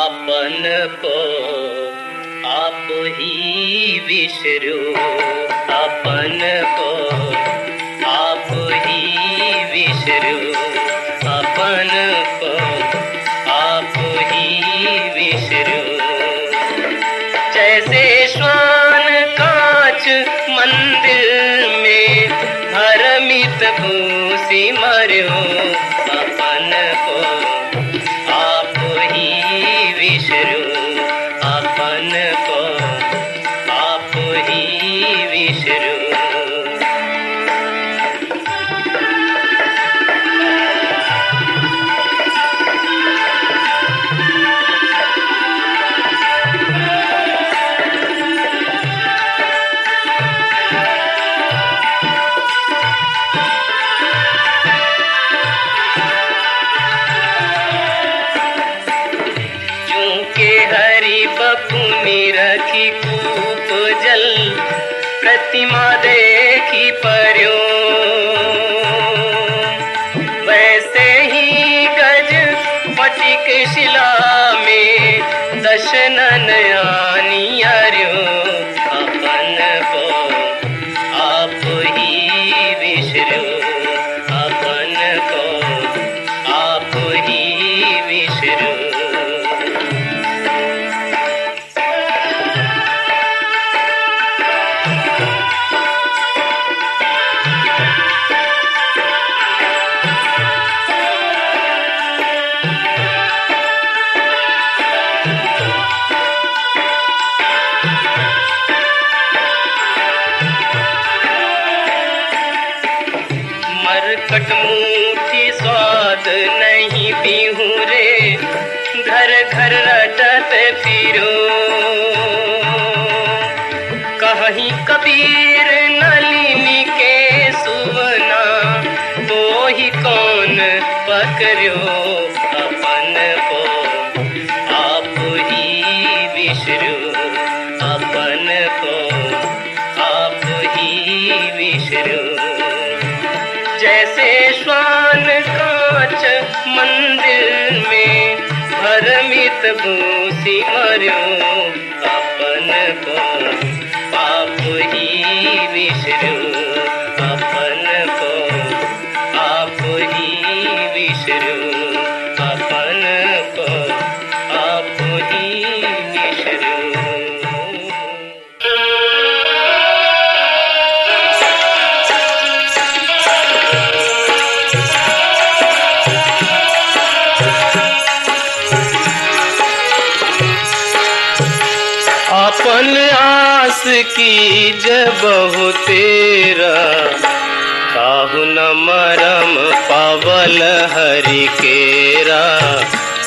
आपन को आप ही विसरो, आपन को आप ही विसरो, आपन को आप ही विसरो। जैसे श्वान कांच मंदिर में भरमित भूसी मर्यो, अपन को आप ही विसरो, अपन को आप ही विसरो। बपुनी रखी कूप जल प्रतिमा देखी पर्यो, वैसे ही गज पटिक शिला में दशनन आनी अर्यो, अपन को आप ही विसरो, अपन को आप ही विसरो। कटमुठी स्वाद नहीं पीहू रे, घर घर रटत फिरो। कहीं कबीर नलिनी के सुवना, तो ही कौन पकड़ो, अपन को आप ही विसरो, अपन को आप ही विसरो। जैसे श्वान कांच मंदिर में भरमित भूसी मर्यो, अपन को आप ही विसरो, अपन को आप ही विसरो, अपन को आप ही विसरो। अपन आस की जबहु तेरा, काहू न मरम पावल हरि केरा,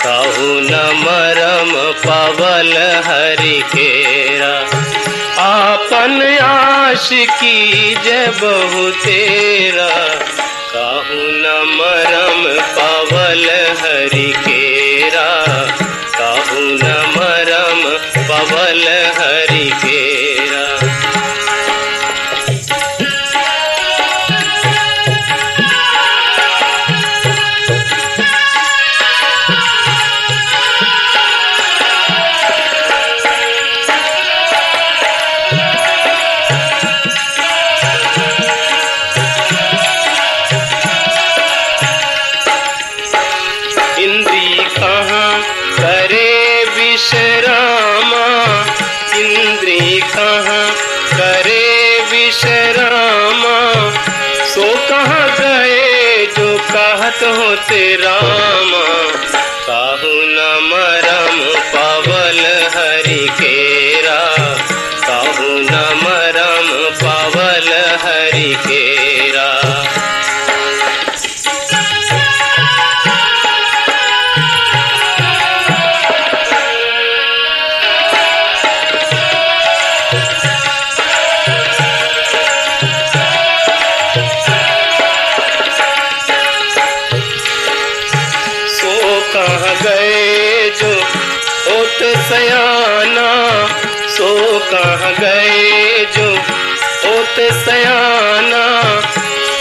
काहू न मरम पावल हरि केरा। अपन आस की जबहु तेरा, काहू न मरम पावल हरि केरा, काहू न मरम पावल हरि केरा। इंद्री कहाँ करे विश्रामा, इंद्री कहाँ करे विश्रामा, सो कहाँ गए जो कहत होते रामा। काहू न मरम पावल हरि केरा, काहू न मरम पावल हरि केरा। कहाँ गए जो होत सयाना, सो कहाँ गए जो होत सयाना।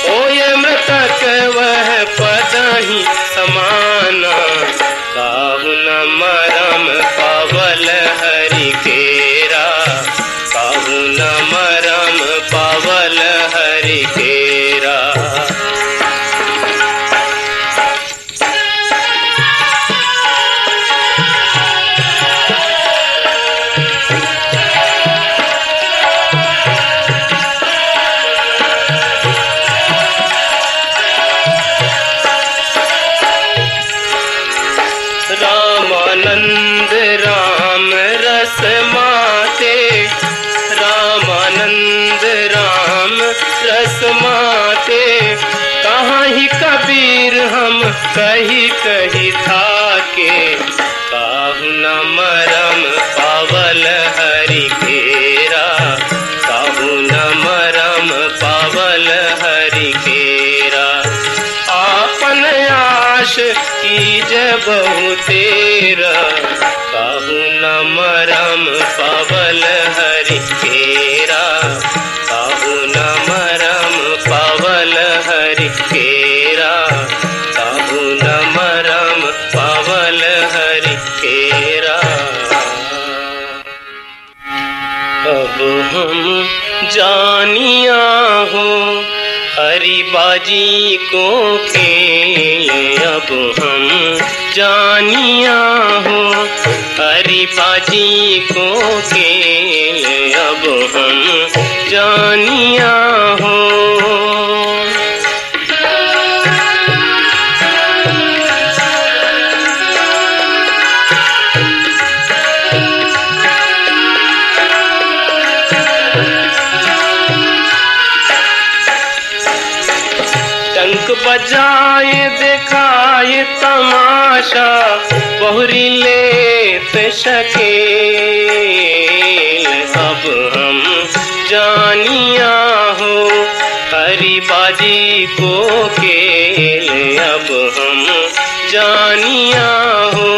ओ ये मृतक वह पद ही समाना, काहू न मरम हरि केरा। रामानंद राम रस माते, रामानंद राम रस माते, कहाँ ही कबीर हम कही कही थाके, काहू न मरम पावल हरि केरा, काहू न मरम पावल हरि केरा। आपन आश कीज बहु तेरा, काहू न मरम पावल हरि केरा, काहू न मरम पावल हरि केरा, काहू न मरम पावल हरि केरा। अब हम जानिया हो हरि बाजी को खेल, अब हम जानिया हो हरि बाजी को खेल, अब हम जानिया हो। टंक बजाए दिखाए तमाशा, बहुरी लेत सके, अब हम जानिया हो हरि बाजी को खेल, अब हम जानिया हो।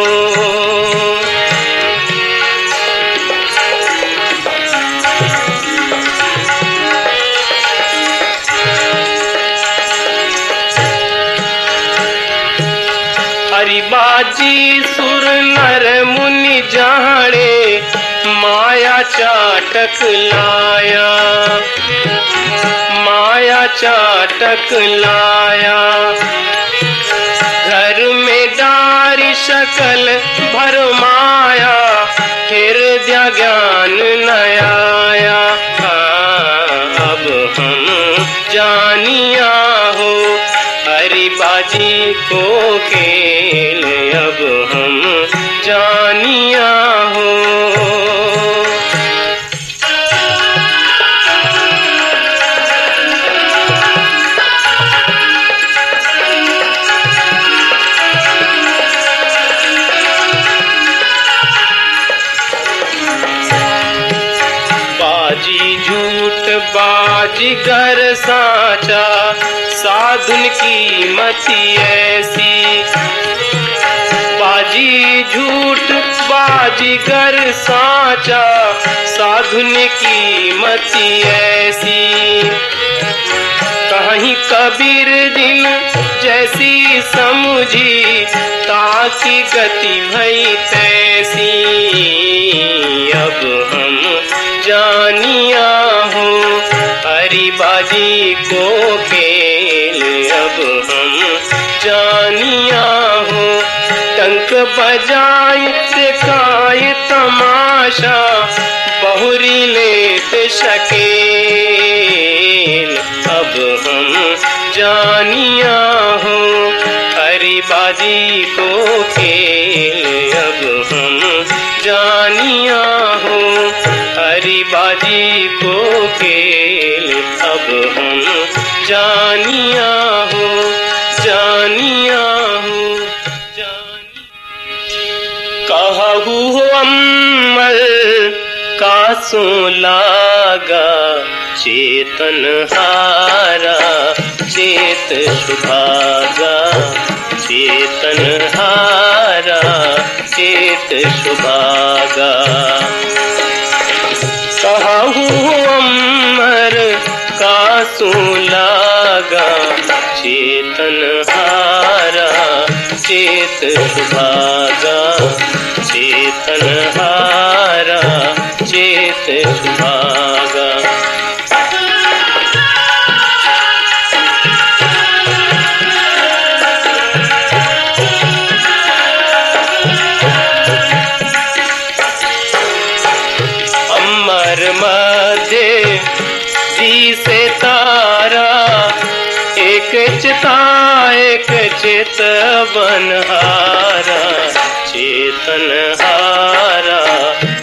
हरि बाजी सुर नर मुनि जाने, माया चाटक लाया, माया चाटक लाया। घर में डारी शकल भरमाया, हृदय ज्ञान न आया। अब हम जानिया हो हरि बाजी को खेल, अब हम जानिया हो। बाजी झूठ बाजीगर साचा, साधुन की मति ऐसी। बाजी झूठ बाजीगर साचा, साधुन की मति ऐसी। कहीं कबीर दिन जैसी समझी, ताकि गति भई तैसी। अब हम जानिया हो हरि बाजी को खेल, अब हम जानिया हो। टंक बजाए दिखाए तमाशा, बहुरी लेत सके, अब हम जानिया हो हरि बाजी को खेल, अब हम जानिया हो हरि बाजी को खेल, अब हम जानिया हो, जानिया हो। कहू हो अमर कासो लागा, चेतन हारा चेत सुभागा, चेतन हारा चेत सुभागा। कहू अमर कासो लागा, चेतन हारा चेत सुभागा, चेतन हारा चेत सुभागा। चेत बनहारा, चेतन हारा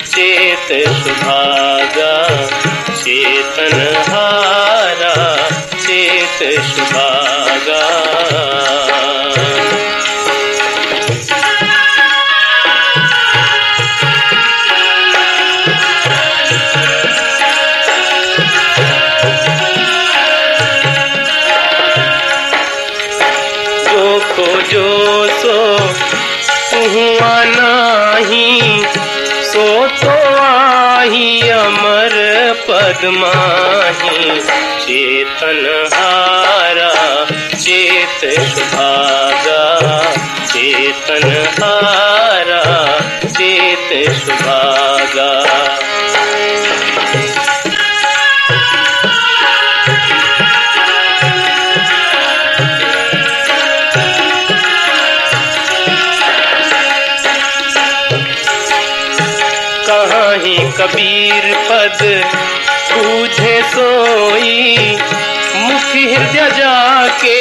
चेत सुभागा, चेतन हारा चेत सुभागा। खोजो सो हुआ नाही, सो तो आही अमर पद माही, चेतन हारा चेत सुभागा, चेतन हारा चेत सुभागा। कहाँ ही कबीर पद बूझे सोई, मुख हृदय जाके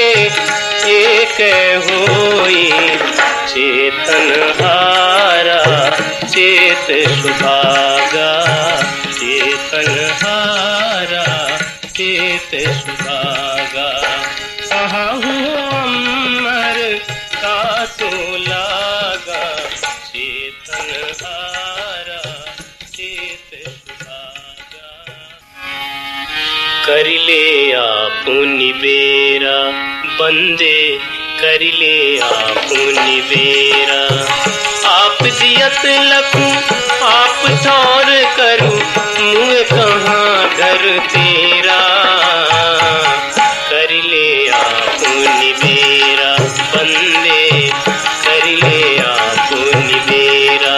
एक होई, चेतन हारा चेत सुभागा, चेतन हारा चेत सुभागा। कहा अमर का तो लागा, चेतन हारा चेत सुभागा। करिले आपुनि बेरा बंदे, करिले आपुनि बेरा, आप जियत लखूं आप ठौर करूं, मुँह कहाँ घर तेरा। करिले आपुनि बेरा बंदे, करिले आपुनि बेरा।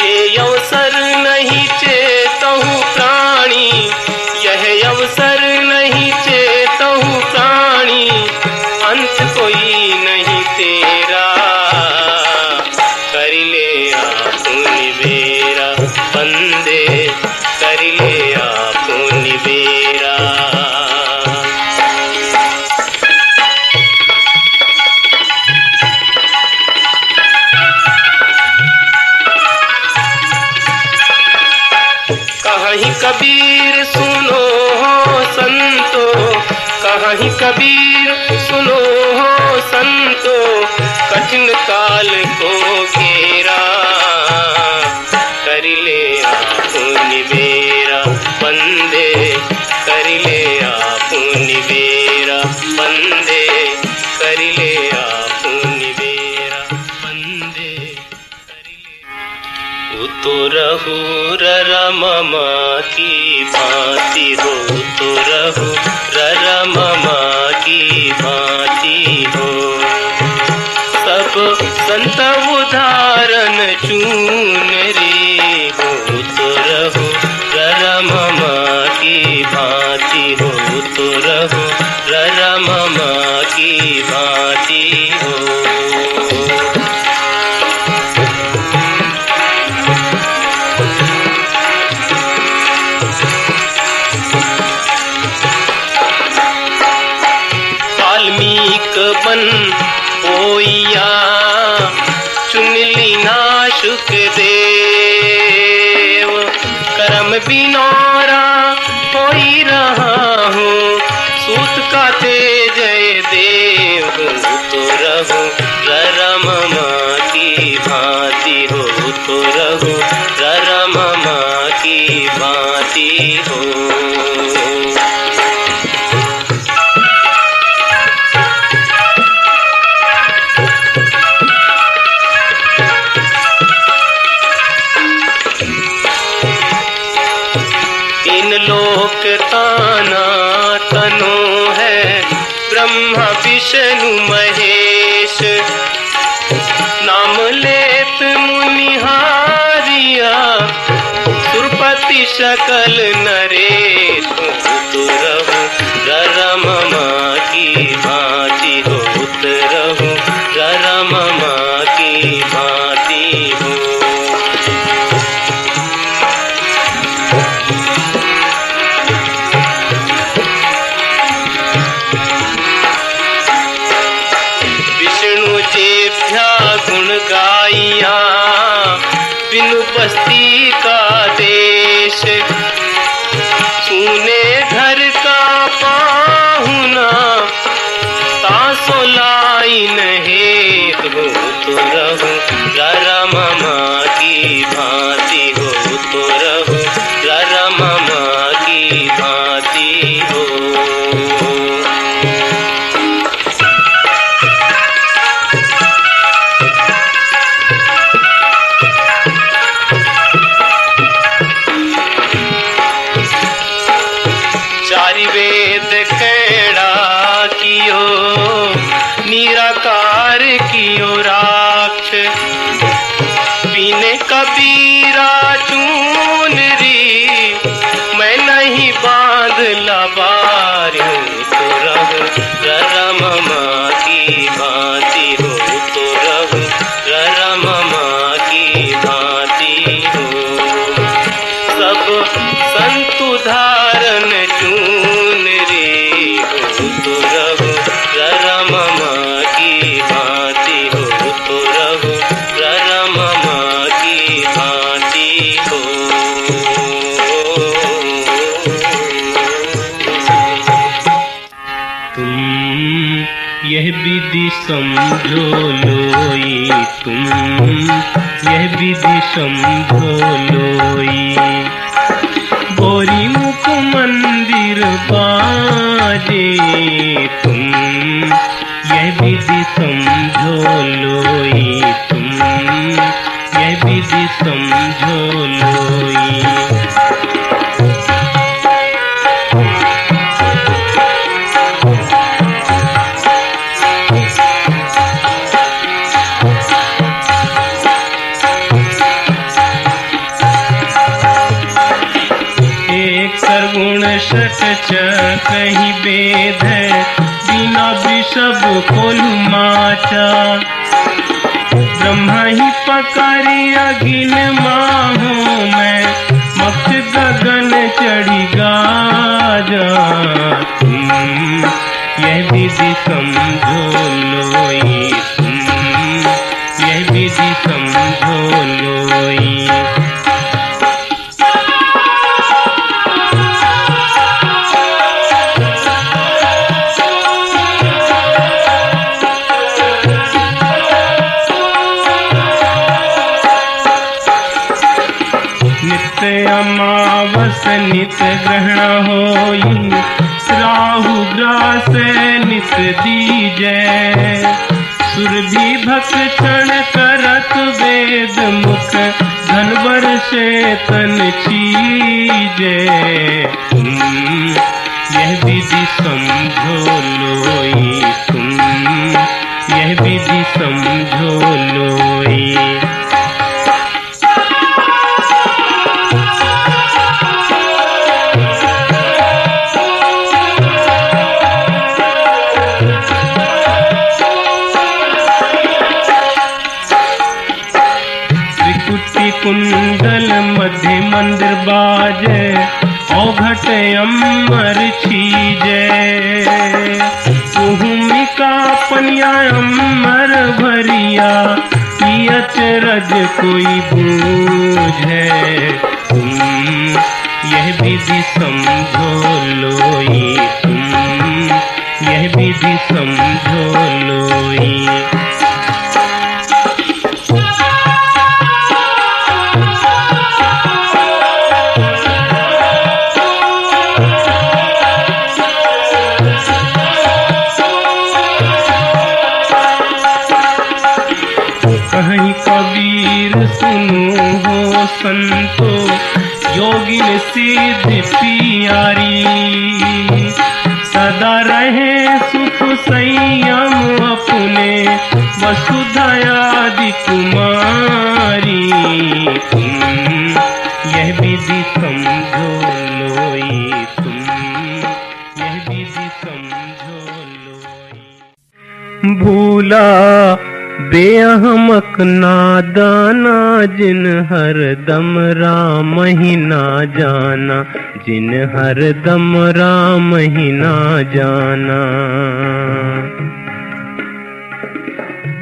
ये अवसर नहीं चेतहु प्राणी, यह अवसर नहीं चेतहु प्राणी, अंत कोई नहीं तेरा। करिले आपुनि बेरा बंदे, करिले आपुनि बेरा। कहीं कबीर सुनो हो संतो, कहीं कबीर सुनो हो संतो, कठिन काल को घेरा। करिले आपुनि बेरा बंदे, करिले आपुनि बेरा बंदे, करिले आपुनि बेरा बंदे, करिले। तो रहु ररमा की भांति हो, तो रहु ररमा की भांति हो, सब संत उदाहरण चून रे हो। तो रहु ररमा की भांति हो, तो रहु ररमा की भांति हो। बन बोइया चुन लीना शुक देव, करम बिनौरा होई रहा हूँ, सूत का जय देव। तो रहु ररमा की भांति हो, तो रहु ररमा की भांति हो। लोक ताना तनो है ब्रह्मा विष्णु महेश, नाम लेत मुनिहारिया सुरपति सकल नरेश। तो रहु ररमा की भांति हो, तो रहु ररमा की भांति संतु धारन चून रे हो तो रहो राम की भांति हो तो रहो राम की भांति हो। तुम यह विधि समझो लोई, तुम यह विधि समझो लोई, गोरी मुख मंदिर बाजे, तुम यह विधि समझो लोई, तुम यह विधि समझो लोई। सर्गुण षट कहीं वेद है, बिना विषभ खोलु माचा, ब्रह्मा ही पकारी अगिन माहो में, मक्ष गगन चढ़ी गाजा। तुम यह विधि समझो लोई, तुम यह विधि समझो लोई। अमावस नित ग्रहण होई, राहु ग्रास नित दीजै, सुरभि भक्त क्षण करत वेद मुख, धन वर्षे तन छीजै। तुम यह विधि समझो लोई, तुम यह विधि समझो लोई। कुंडल मध्य मंदिर बाजे, औघट अमर छीजे, भूमिका पनिया अमर भरिया, अचरज कोई बूझे। तुम यह विधि समझो लोई, तुम यह विधि समझो लोई। कहीं कबीर सुनो हो संतो, योगिन सिद्ध पियारी, सदा रहे सुख संयम अपने, वसुधयादि कुमारी। तुम यह विधि समझो लोई, तुम यह विधि समझो लोई। भूला बेअहमक नादाना, जिन हरदम राम ही ना जाना, जिन हरदम राम ही ना जाना।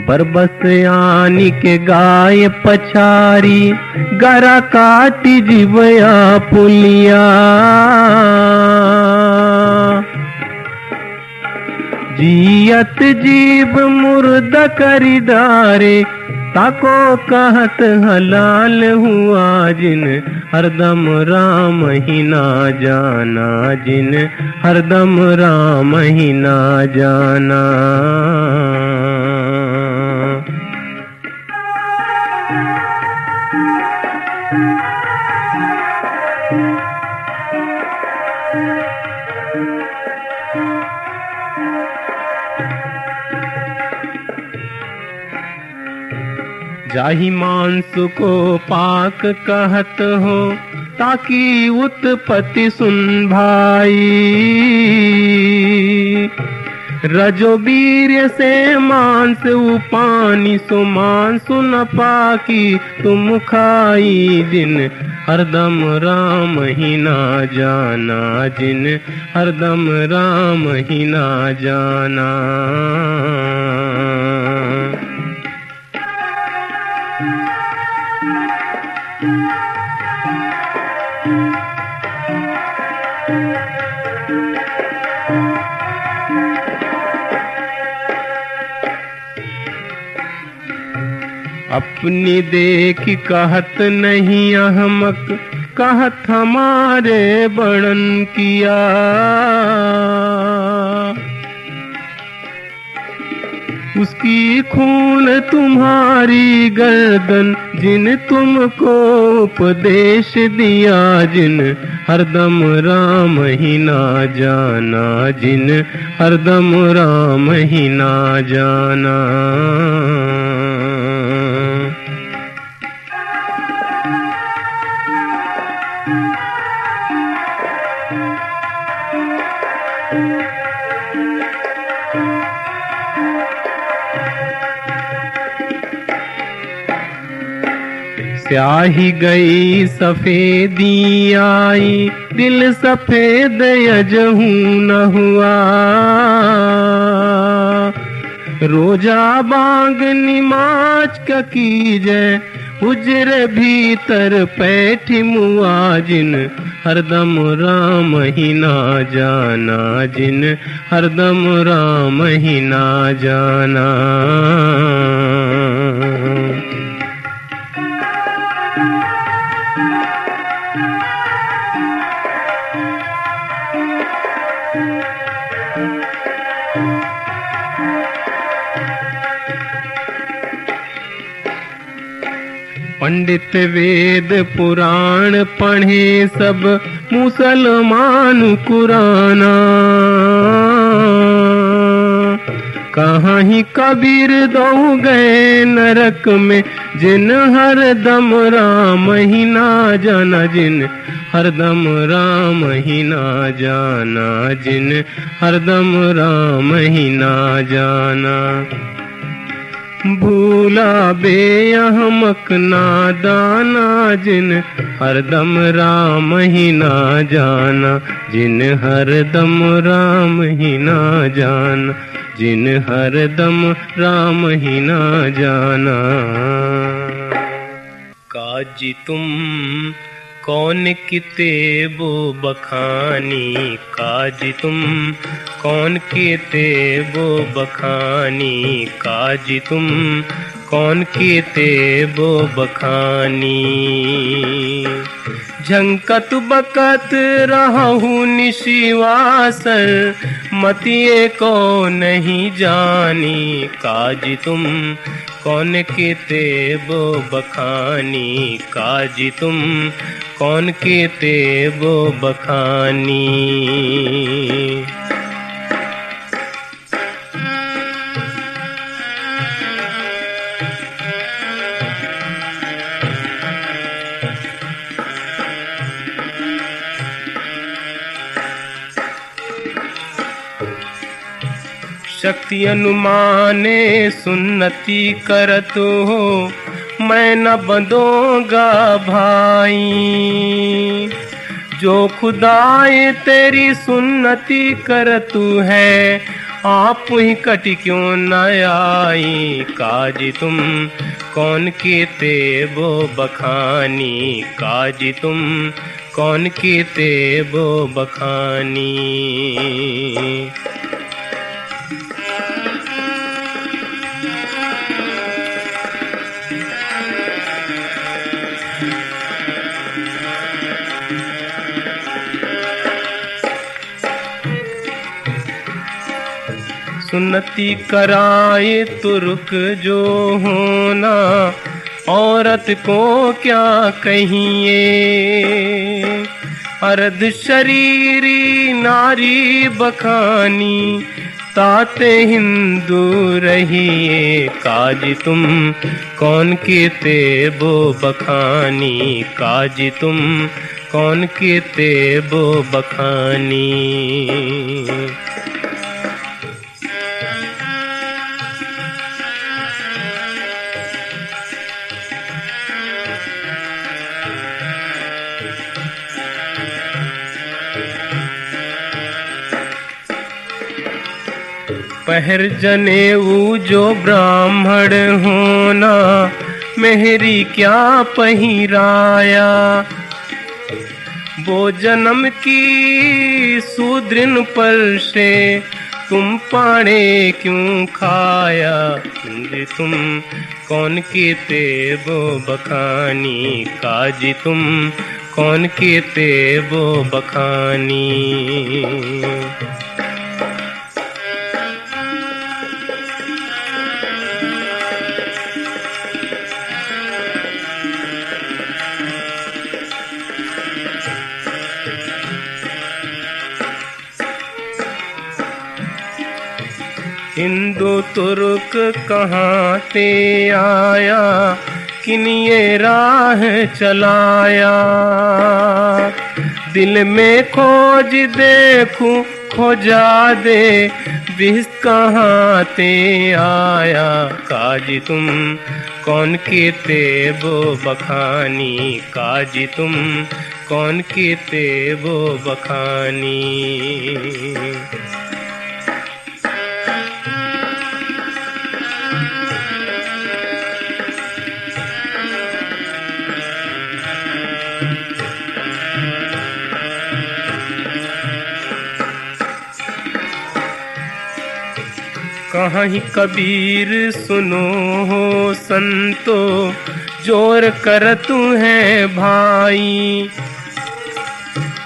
बरबस आनी के गाय पछारी, गरा काटी जीवया पुलिया, जियत जीव मुर्द करिदारे, ताको कहत हलाल हुआ, जिन हरदम राम ही ना जाना, जिन हरदम राम ही ना जाना। जाहि मांस को पाक कहत हो, ताकि उत्पत्ति सुन भाई, रजो वीर्य से मांस उपानी, सो मांस न पाकी तुम खाई जिन हरदम राम ही ना जाना, जिन हरदम राम ही ना जाना। अपनी देख कहत नहीं अहमक, कहत हमारे बड़न किया। उसकी खून तुम्हारी गर्दन, जिन तुमको उपदेश दिया, जिन हरदम राम ही ना जाना, जिन हरदम राम ही ना जाना। स्याही गई सफेदी आई, दिल सफेद यजहू न हुआ। रोजा बांग निमाज का कीजे, उजरे भीतर पैठी मुआ, जिन हरदम राम ही ना जाना, जिन हरदम राम ही ना जाना। पंडित वेद पुराण पढ़े सब, मुसलमान कुराना। कहाँ ही कबीर दो गए नरक में, जिन हरदम राम ही ना जाना, जिन हरदम राम ही ना जाना, जिन हरदम राम ही ना जाना। भूला बेअहमक नादाना, जिन हरदम राम ही ना जाना, जिन हरदम राम ही ना जाना, जिन हरदम राम ही ना जाना। काजी तुम कौन कितेबो बखानी, काजी तुम कौन कितेबो बखानी, काजी तुम कौन कितेबो बखानी। झंकत बकत रहूं निशिवासर, मतिए को नहीं जानी, काजी तुम कौन कितेबो बखानी, काजी तुम कौन कितेबो बखानी। शक्ति अनुमाने सुन्नति करत हो, मैं न बंधूंगा भाई। जो खुदाए तेरी सुन्नति करतु है, आप ही कटी क्यों न आई। काजी तुम कौन कितेबो बखानी, काजी तुम कौन कितेबो बखानी। सुन्नति कराए तुर्क जो होना, औरत को क्या कहिए। अर्ध शरीरी नारी बखानी, ताते हिंदू रहिए। काजी तुम कौन कितेबो बखानी, काजी तुम कौन कितेबो बखानी। पहर जनेऊ जो ब्राह्मण होना, मेहरी क्या पहिराया। वो जन्म की सूद्रिन पर से तुम पाड़े क्यों खाया। तुम कौन कीते वो बखानी, काजी तुम कौन कीते वो बखानी। हिंदू तुर्क कहाँ ते आया, किन ये राह चलाया। दिल में खोज देखूं खोजा दे, बिस कहाँ ते आया। काजी तुम कौन कीते वो बखानी, काजी तुम कौन कीते वो बखानी। कहीं कबीर सुनो हो संतो, जोर कर तू है भाई।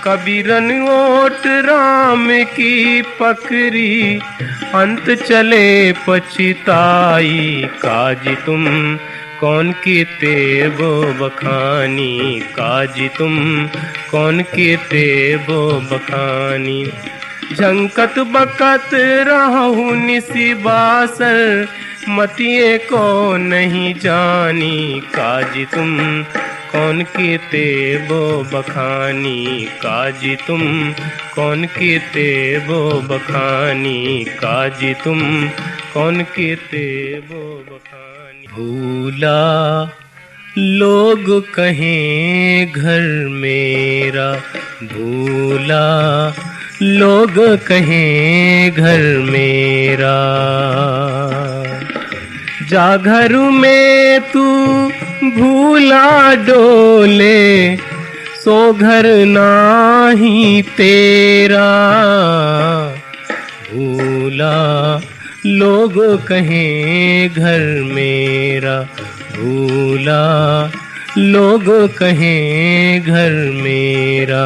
कबीरन ओट राम की पकड़ी, अंत चले पछताई। काजी तुम कौन कीते वो बखानी, काजी तुम कौन कीते वो बखानी। झंकत बकत रहूं निसी बासर, मतिए को नहीं जानी। काजी तुम कौन कीते वो बखानी, काजी तुम कौन कीते वो बखानी। काजी तुम कौन कीते वो बखानी। भूला लोग कहें घर मेरा, भूला लोग कहें घर मेरा। जा घर में तू भूला डोले, सो घर नाही तेरा। भूला लोग कहें घर मेरा, भूला लोग कहें घर मेरा।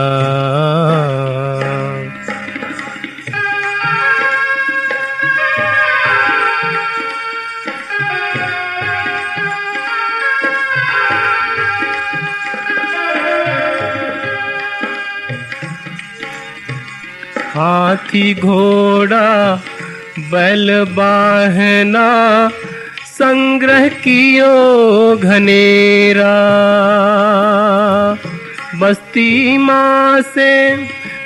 हाथी घोड़ा बैल बाहना, संग्रह कियो घनेरा। बस्ती माँ से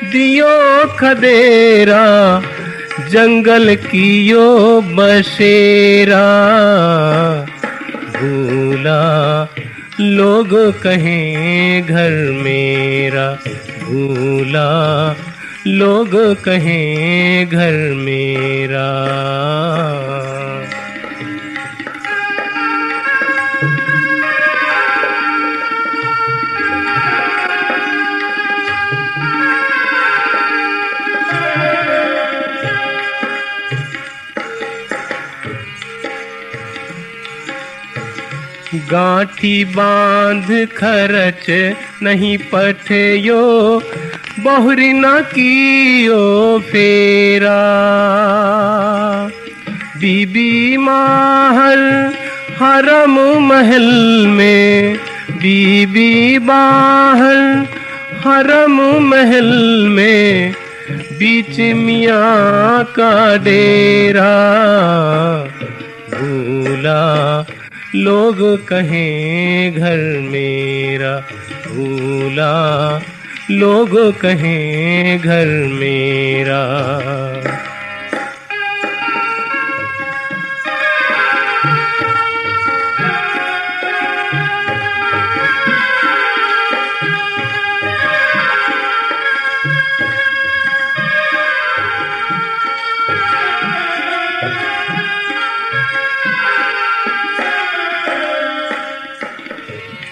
दियो खदेरा, जंगल कियो बसेरा। भूला लोग कहें घर मेरा, भूला लोग कहें घर मेरा। गांठी बांध खरच नहीं पठयो, बहुरी न कियो फेरा। बीबी माहर हरम महल में, बीबी बाहर हरम महल में। बीच मियाँ का डेरा। भूला लोग कहें घर मेरा, भूला लोग कहें घर मेरा।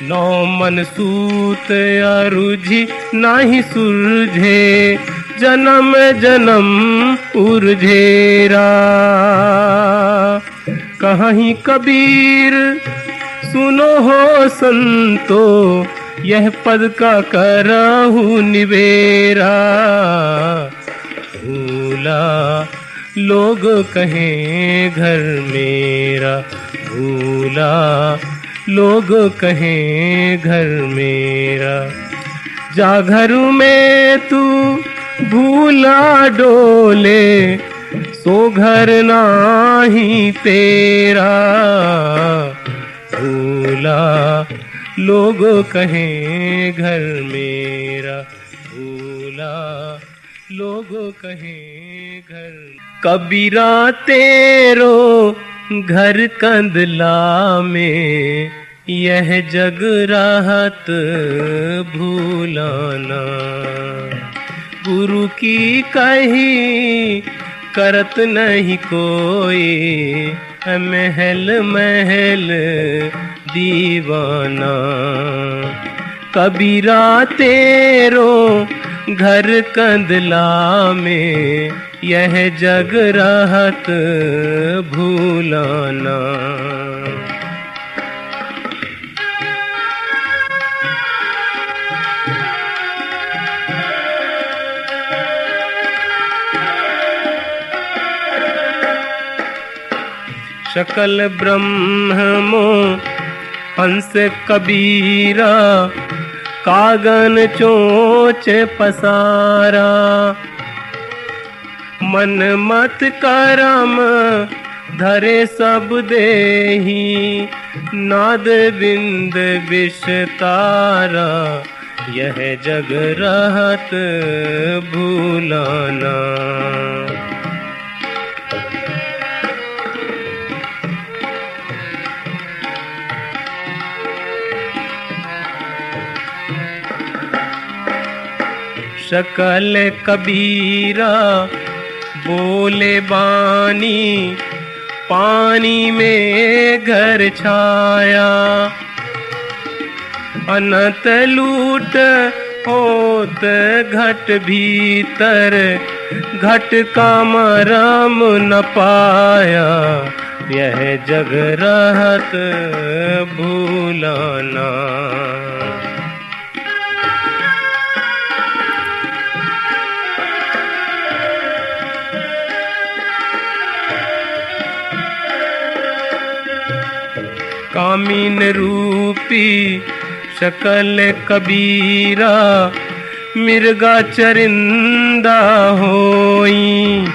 नौ मन सूत अरुझि नाही सुरझे, जन्म जन्म उर्झेरा। कहीं कबीर सुनो हो संतो, यह पद का करहु निवेरा। भूला लोग कहें घर मेरा, भूला लोग कहें घर मेरा। जा घर में तू भूला डोले, सो घर नाही तेरा। भूला लोग कहें घर मेरा, भूला लोग कहें घर। कबीरा तेरो घर कंदला में, यह जग राहत भूलाना। गुरु की कही करत नहीं कोई, महल महल दीवाना। कबीरा तेरो घर कंदला में, यह जग राहत भूलाना। सकल ब्रह्मो हंस कबीरा, कागन चोच पसारा। मन मत करम धरे सब देही, नाद बिंद विषतारा। यह जग रहत भूलाना। सकल कबीरा बोले बानी, पानी में घर छाया। अनंत लूट होत घट भीतर, घट का मरम न पाया। यह जग रहत भूलाना। कामीन रूपी शकल कबीरा, मिर्गा चरिंदा होई।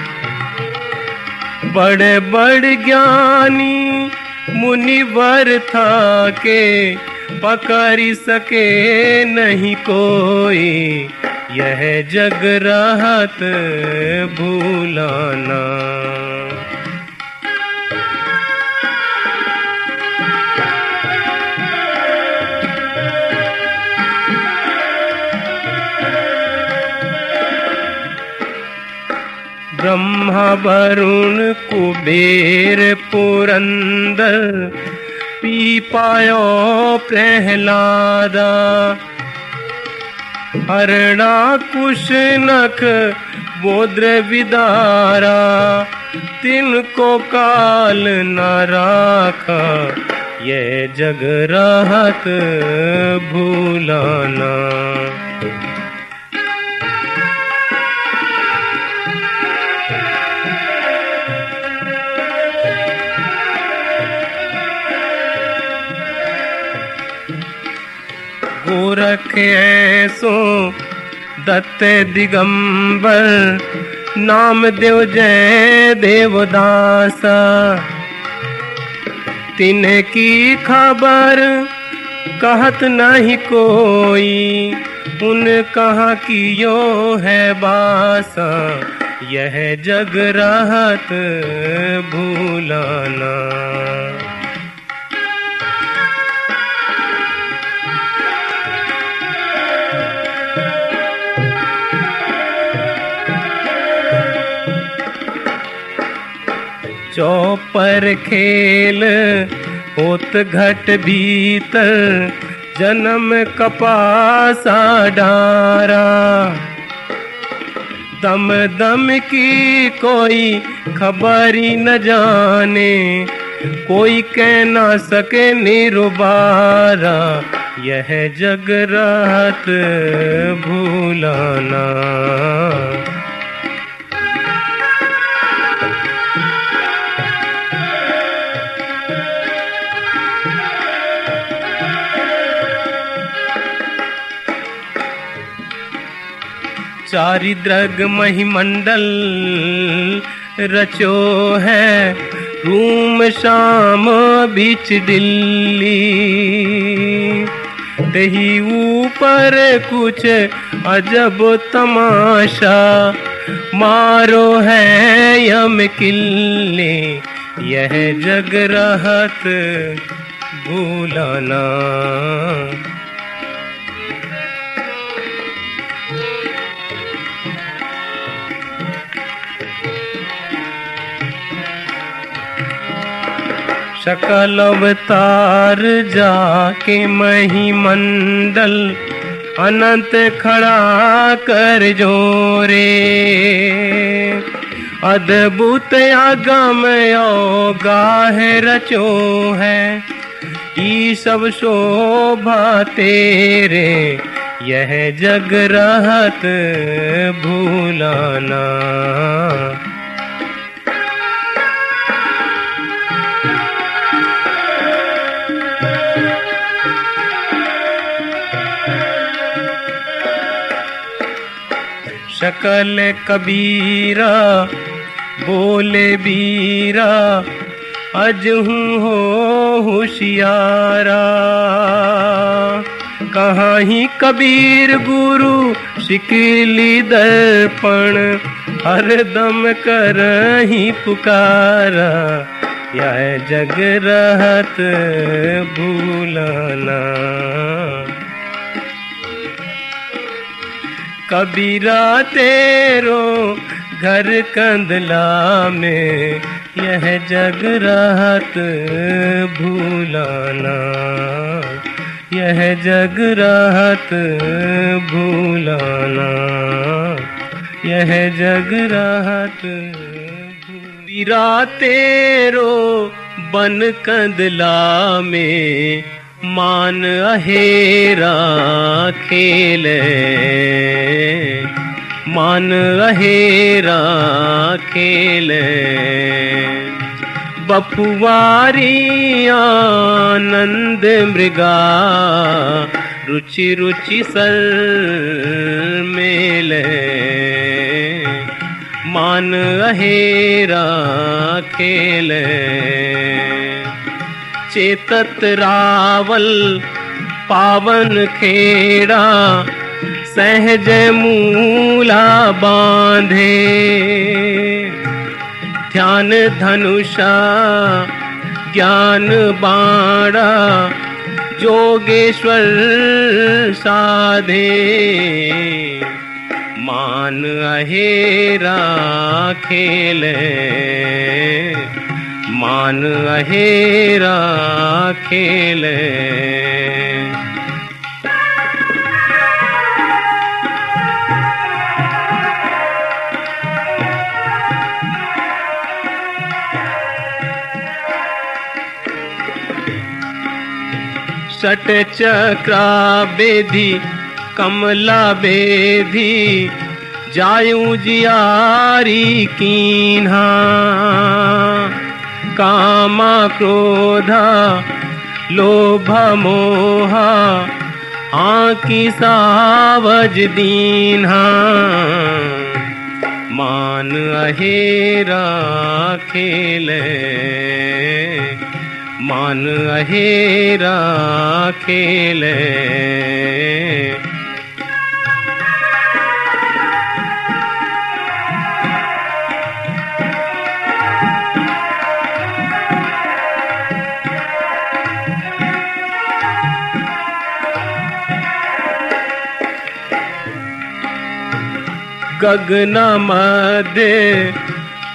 बड़े बड़ ज्ञानी मुनिवर था के, पकड़ सके नहीं कोई। यह जग रहत भूलाना। ब्रह्मा वरुण कुबेर पुरंदर, पी पायो प्रहलादा। हरणा कुशनक बोद्र विदारा, तिनको काल न राखा। ये जग रहत भूलाना। गोरख ऐसो दत्त दिगंबर, नाम देव जय देवदासा। तिनकी खबर कहत नहीं कोई, उन कहाँ कियो है बासा। यह जग रहत भूलाना। चौपर खेल होत घट भीतर, जन्म कपासा डारा। दम दम की कोई खबर ही न जाने, कोई कह ना सके निरुबारा, यह जग रहत भूलाना। चारिद्रग महिमंडल रचो है, रूम शाम बीच दिल्ली। तही ऊपर कुछ अजब तमाशा, मारो है यम किल्ले, यह जग रहत भूलाना। सकल अवतार जाके महिमंडल, अनंत खड़ा कर जोरे। अद्भुत अगम गाह रचो है, ई सब शोभा तेरे, यह जग रहत भूलाना। शकल कबीरा बोले बीरा, अजहू हो होशियारा। कहाँ ही कबीर गुरु शिकली दर्पण, हरदम करही पुकारा, यह जग रहत भूलाना। कबीरा तेरो घर कंदला में, यह जग रहत भूलाना, यह जग रहत भूलाना, यह जग रहत। कबीरा तेरो बन कंदला में, मान अहेरा खेले, मान अहेरा खेले। बपुआरी आनंद मृगा, रुचि रुचि सर मेले, मान अहेरा खेले। चेतत रावल पावन खेड़ा, सहज मूला बांधे। ध्यान धनुषा ज्ञान बाड़ा, जोगेश्वर साधे। मान अहेरा खेले, मान अहेरा खेले। सट चक्रा बेधी कमला बेधी, जायूं जियारी कीन्हा। कामा क्रोधा लोभ मोहा, आँकी सावज दीन्हा। मान अहेरा खेले, मान अहेरा खेले। गगन मध्य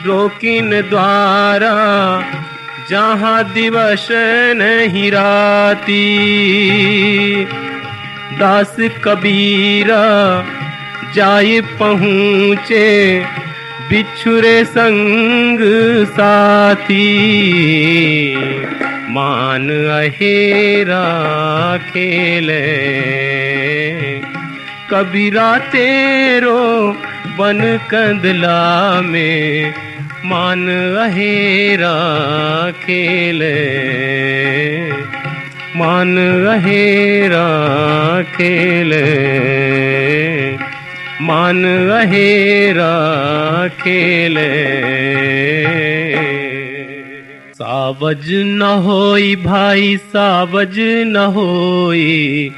रोकिन द्वारा, जहाँ दिवस नहीं राती। दास कबीरा जाय पहुँचे बिछुरे संग साथी। मान अहेरा खेले कबीरा तेरो बन कंदला में। मान अहेरा खेले मान अहेरा खेले मान अहेरा खेले। सावज न होई भाई सावज न होई,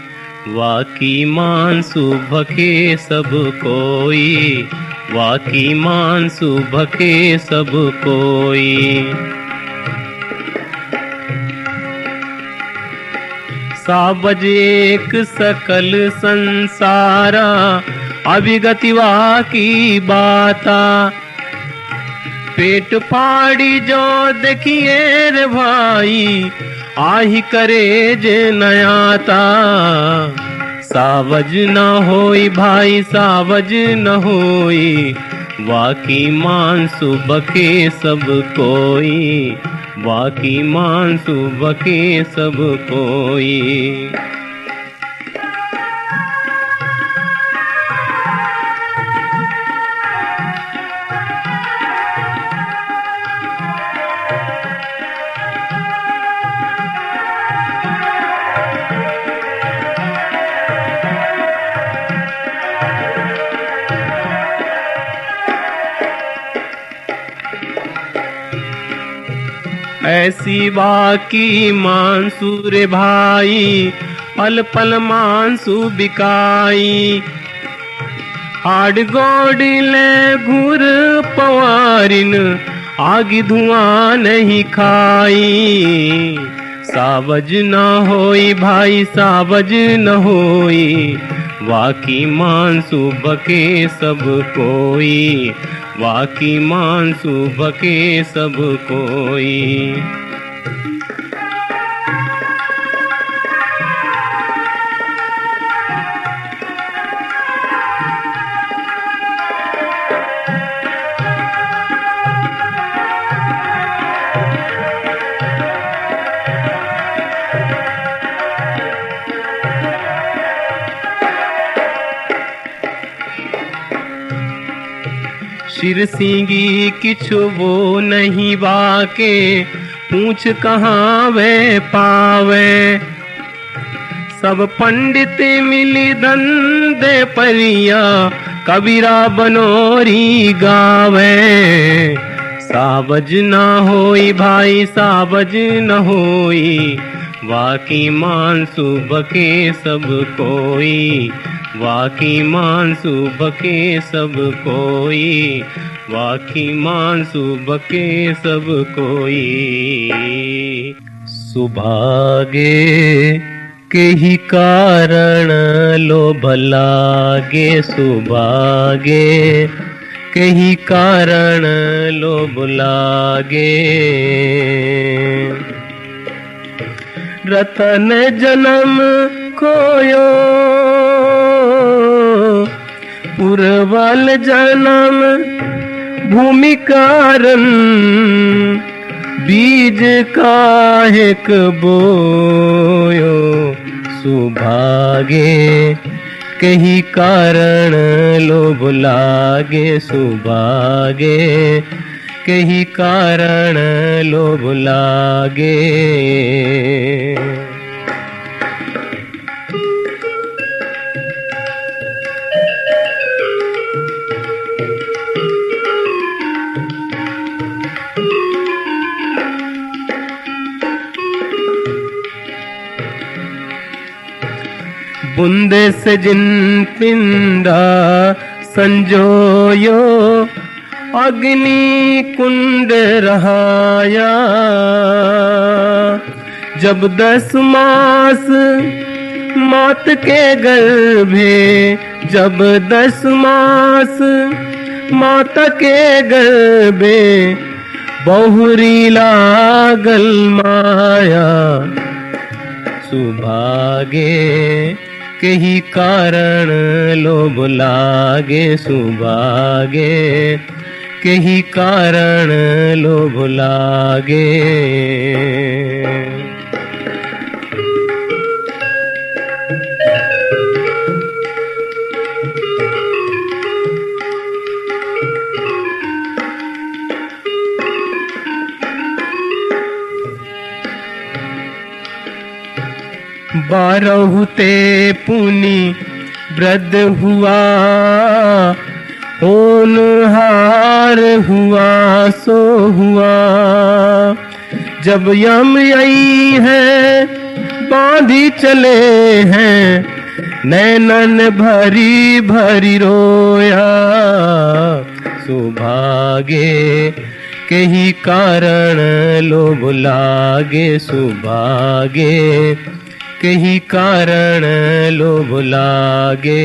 वाकी मानसु भके सब कोई। वाकी मानसु भके सब कोई। सावज एक सकल संसारा, अभिगति वाकी बाता। पेट फाड़ी जो देखिए रे भाई, आही करे जे नयाता। सावज न होई भाई सावज न होई, वाकी मानसु बके सब कोई। वाकी मानसु बके सब कोई। ऐसी बाकी मानसु रे भाई, पल पल मानसु बिकाई। हाड गोडिले घूर पवारिन, आग धुआं नहीं खाई। सावज न होई भाई सावज न होई, वाकी मानसु बके सब कोई। वाकी मानसु बके सब कोई। सिर सींगी किछु वो नहीं बाके, पूछ कहाँ वे पावे। सब पंडित मिली धंधे परिया, कबीरा बनोरी गावे। सावज न होई भाई सावज न होई, वाकी मानसु बके सब कोई। वाकी मानसु बके सब कोई। वाकी मानसु बके सब कोई। सुभागे के ही कारण लोभ लागे। सुभागे के ही कारण लोभ लागे। रतन जन्म खोयो, पुरवाल जन्म भूमि कारण। बीज काहेक बोयो, सुभागे कही कारण लोभ लागे। सुभागे कही कारण लोभ लागे। बुंदे से जिन पिंडा संजोयो, अग्नि कुंड रहाया। जब 10 मास मात के गर्भे, जब 10 मास माता के गर्भे, बहुरी लागल माया सुभागे केही कारण लोभ लागे सुभागे केही कारण लोभ लागे। बारहुते पुनि वृद्ध हुआ होनहार हुआ सो हुआ। जब यम आई है बांधी चले हैं नैनन भरी भरी रोया सुभागे केही कारण लोभ लागे सुभागे केही कारण लोभ लागे।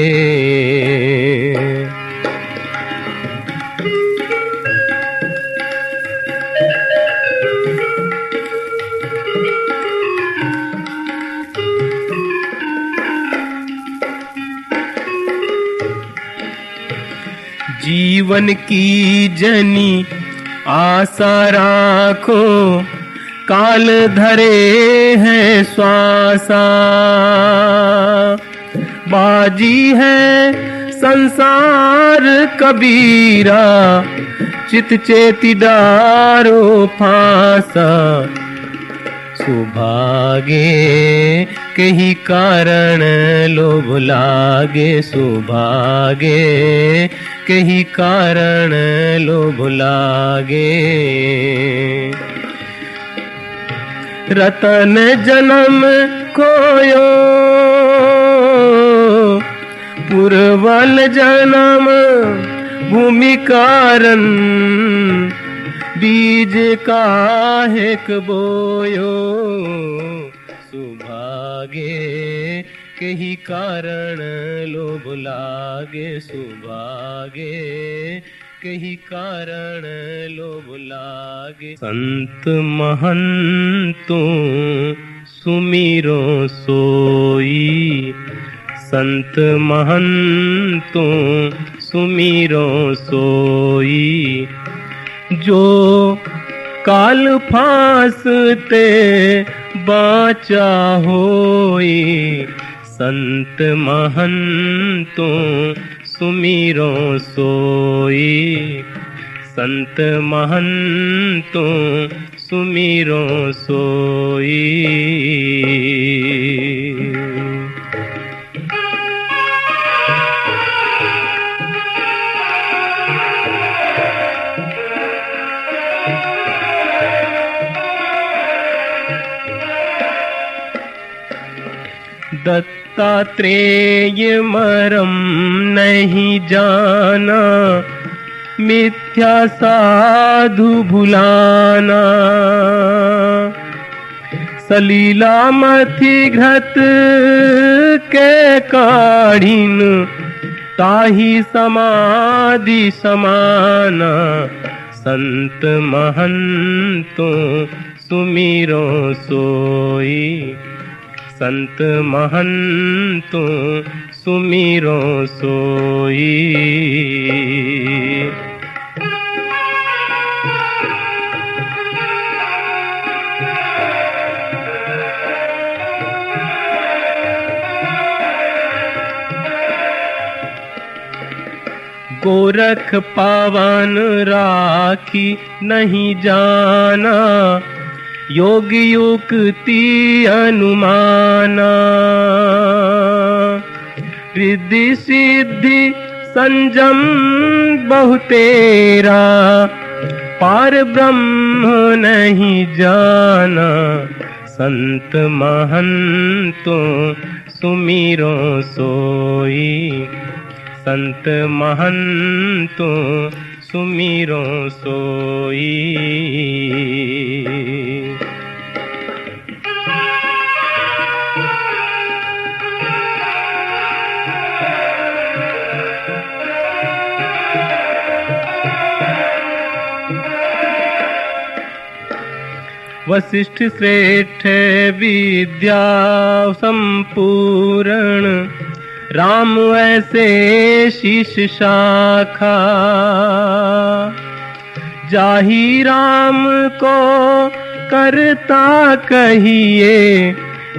जीवन की जनी आशा राखो काल धरे है श्वासा। बाजी है संसार कबीरा चित चेती डारो फासा। सुभागे केही कारण लोभ लागे सुभागे केही कारण लोभ लागे। रतन जन्म खोयो पूर्वल जन्म भूमि कारण बीज काहेक बोयो सुभागे केही कारण लोभ लागे सुभागे केही कारण लोभ लागे। संत महंतों सुमिरो सोई संत महंतों सुमिरो सोई। जो काल फांसते बाचा होई संत महंतों सुमिरो सोई संत महंतों सुमिरो सोई। दत्तात्रेय मरम नहीं जाना मिथ्या साधु भुलाना। सलीला मथि घृत के काढ़िन ताही समाधि समाना। संत महंतों सुमिरो सोई संत महंतों सुमिरो सोई। गोरख पावन राखी नहीं जाना योग युक्ति अनुमाना। रिद्धि सिद्धि संजम बहुतेरा पार ब्रह्म नहीं जाना। संत महंतों सुमिरो सोई संत महंतों सुमिरो सोई। वशिष्ठ श्रेष्ठ विद्या संपूर्ण, राम ऐसे शीश शाखा। जाहि राम को करता कहिए,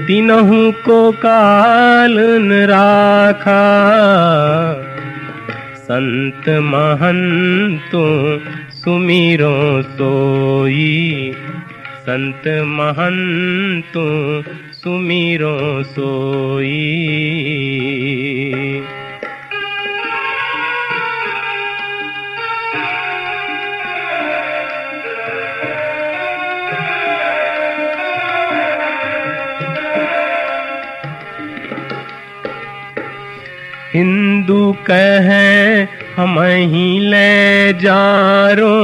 तिनहु को काल न राखा। संत महंतों सुमिरो सोई, संत महंतों सुमिरो सोई। हिंदू कहे हम ही ले जारो,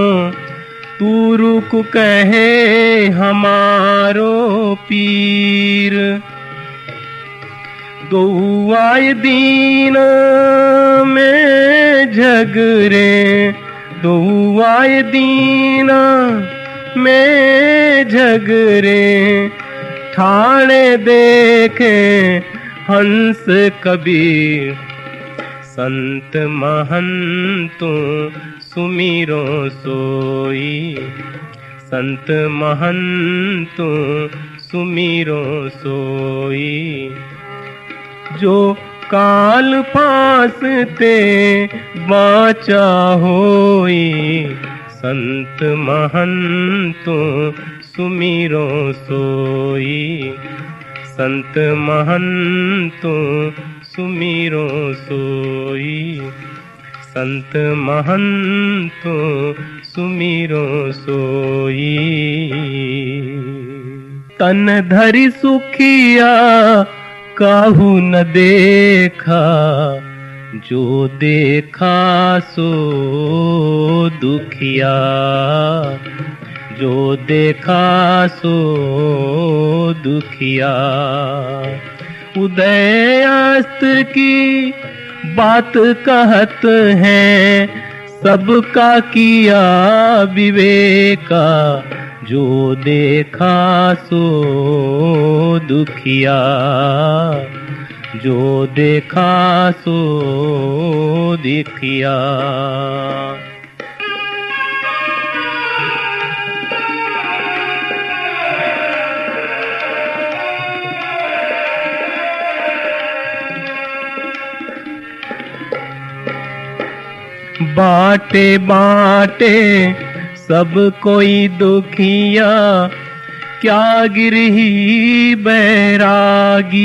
तुरुक कहे हमारो पीर। दो आए दीन में झगरे, दो आए दीन में झगरे। ठाणे देखे हंस कबीर, संत महंतों सुमिरो सोई, संत महंतों सुमिरो सोई। जो काल फांसते बाचा होई, संत महंतों सुमिरो सोई, संत महंतों सुमिरो सोई, संत महंतों सुमिरो सोई। तन धरि सुखिया काहू न देखा, जो देखा सो दुखिया, जो देखा सो दुखिया। उदय अस्त की बात कहत हैं, सबका किया विवेका। जो देखा सो दुखिया, जो देखा सो दुखिया। बाटे बाटे सब कोई दुखिया, क्या गिरही बैरागी।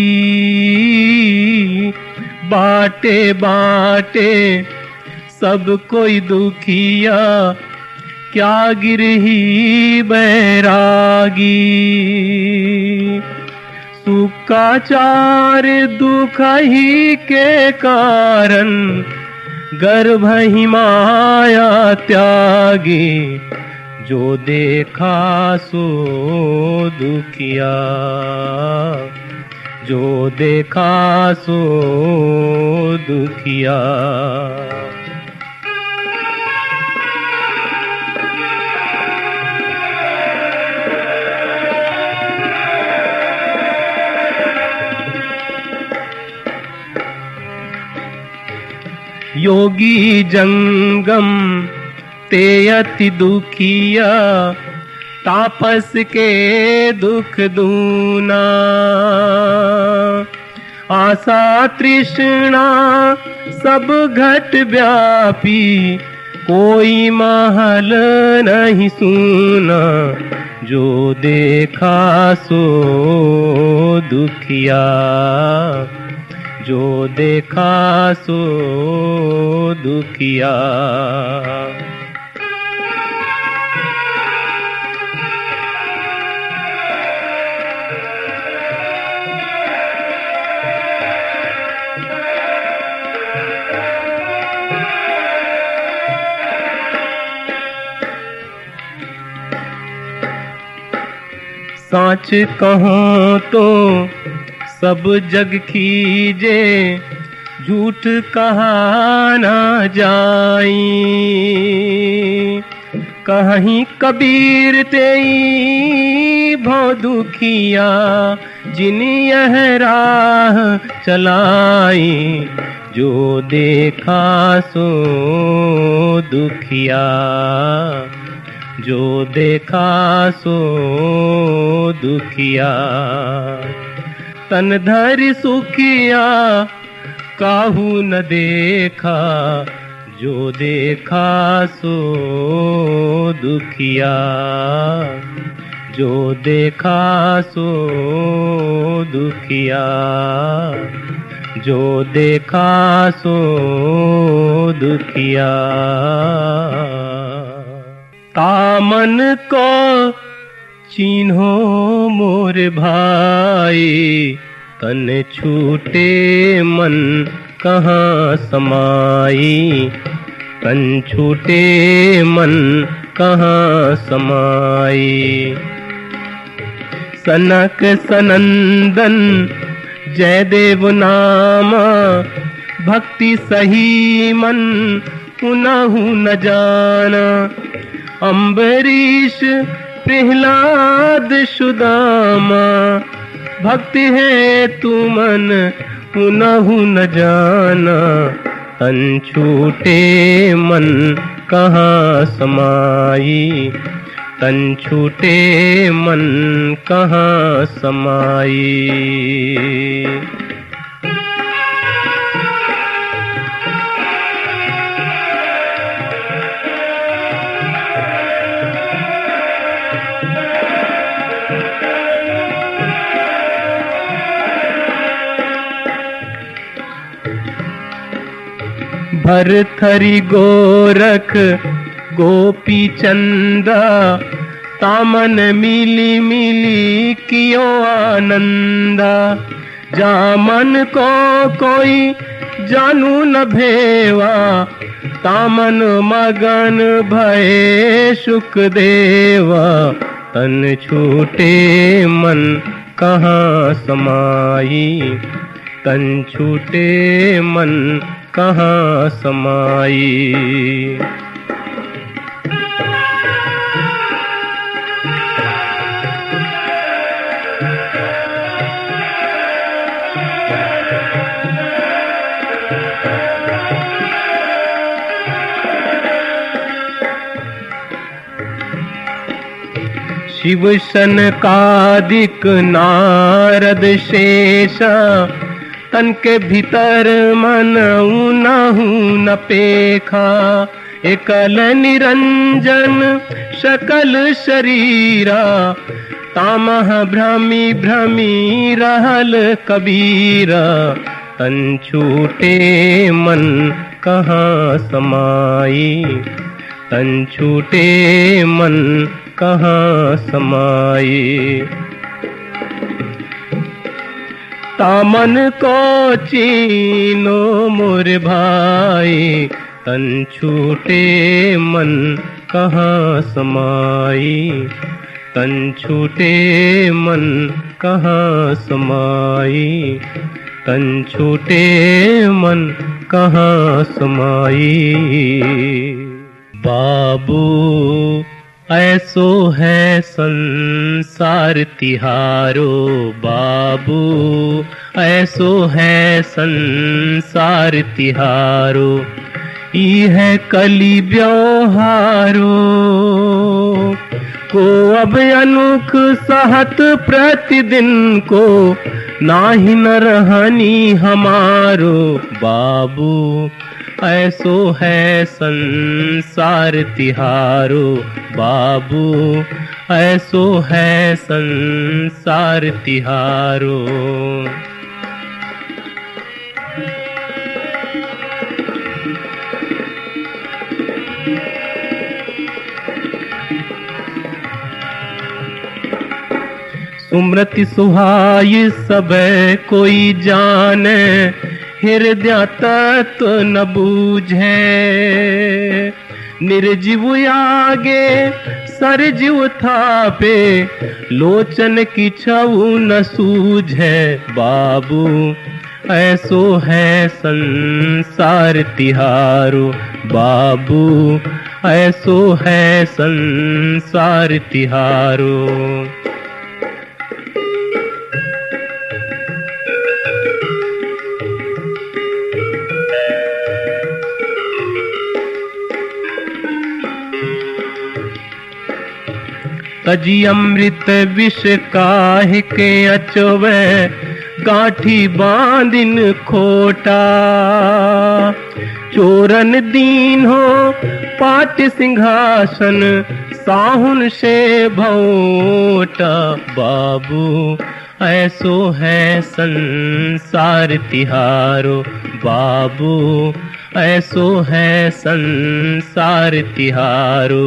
बाटे बाटे सब कोई दुखिया, क्या गिरही बैरागी। सुखाचार दुख ही के कारण, गर्भ ही माया त्यागी। जो देखा सो दुखिया, जो देखा सो दुखिया। योगी जंगम ते अति दुखिया, तापस के दुख दूना। आशा तृष्णा सब घट व्यापी, कोई महल नहीं सुना। जो देखा सो दुखिया, जो देखा सो दुखिया। साच कहूं तो सब जग कीजे, झूठ कहा ना जाई। कहीं कबीर तेई भव दुखिया जिन यह राह चलाई, जो देखा सो दुखिया, जो देखा सो दुखिया। तन धरि सुखिया काहू न देखा, जो देखा सो दुखिया, जो देखा सो दुखिया, जो देखा सो दुखिया। तामन को चिन्हो मोर भाई, तन छूटे मन कहाँ समाई, तन छूटे मन कहाँ समाई। सनक सनंदन जयदेव नामा, भक्ति सही मन पुनहु न जाना। अम्बरीश प्रहलाद सुदामा, भक्ति है तू मन पुनहु न जाना। तन छूटे मन कहाँ समाई, तन छूटे मन कहाँ समाई। भरथरी गोरख गोपी चंदा, तामन मिली मिली कियो आनंदा। जामन को कोई जानू न भेवा, तामन मगन भये सुख देवा। तन छूटे मन कहाँ समाई, तन छूटे मन कहाँ समाई। शिव सनकादिक नारद शेषा, तन के भीतर मन उनहु न पेखा। एकल निरंजन सकल शरीरा, तामह भ्रमी भ्रमी रहल कबीरा। तन छूटे मन कहाँ समाई, तन छूटे मन कहाँ समाई। तामन को चीनो मोर भाई, तन छूटे मन कहाँ समाई, तन छूटे मन कहाँ समाई, तन छूटे मन कहाँ समाई। बाबू ऐसो है संसार तिहारो, बाबू ऐसो है संसार तिहारो। ई है कली व्यवहारो, को अब अनुख सहत प्रतिदिन को, नाही न रहनी हमारो। बाबू ऐसो है संसार तिहारो, बाबू ऐसो है संसार तिहारो। सुमृति सुहाई सब कोई जाने, हृदय तत्व न बूझे। निर्जीव आगे सरजीव थापे, लोचन की छऊ न सूझे। बाबू ऐसो है संसार तिहारो, बाबू ऐसो है संसार तिहारो। तजी अमृत विष काहे के अचवे गाठी बांधिन खोटा। चोरन दीन हो पाट सिंहासन साहुन से भोटा। बाबू ऐसो है संसार तिहारो, बाबू ऐसो है संसार तिहारो।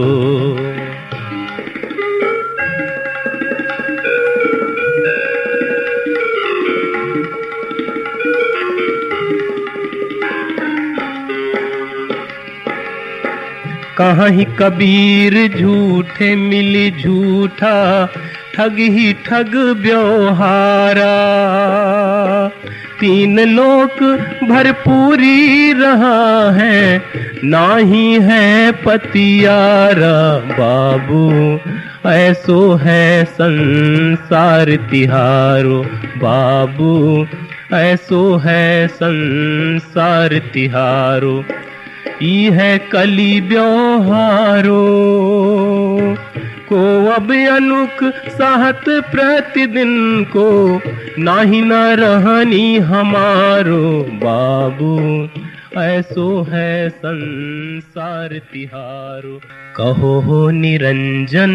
कहाँ ही कबीर झूठे मिली झूठा, ठग ही ठग व्यवहारा। तीन लोक भरपूरी रहा है, नाही है पतियारा। बाबू ऐसो है संसार तिहारो, बाबू ऐसो है संसार तिहारो। ई है कली व्यवहारो को अब अनुक सहत प्रतिदिन को, नाही न रहनी हमारो। बाबू ऐसो है संसार तिहारो। कहो हो निरंजन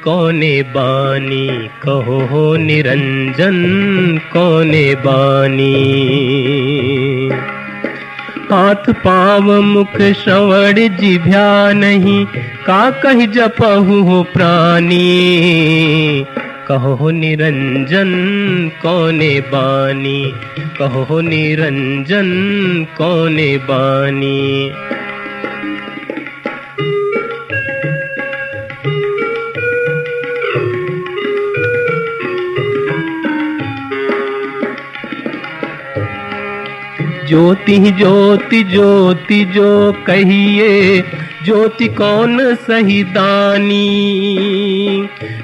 कौने बानी, कहो हो निरंजन कौने बानी। हाथ पाव मुख श्रवण जिभ्या नहीं, का कही जपहु हो प्राणी। कहो निरंजन कौने बानी, कहो निरंजन कौने बानी। ज्योति ज्योति ज्योति जो कहिए, ज्योति कौन सही दानी।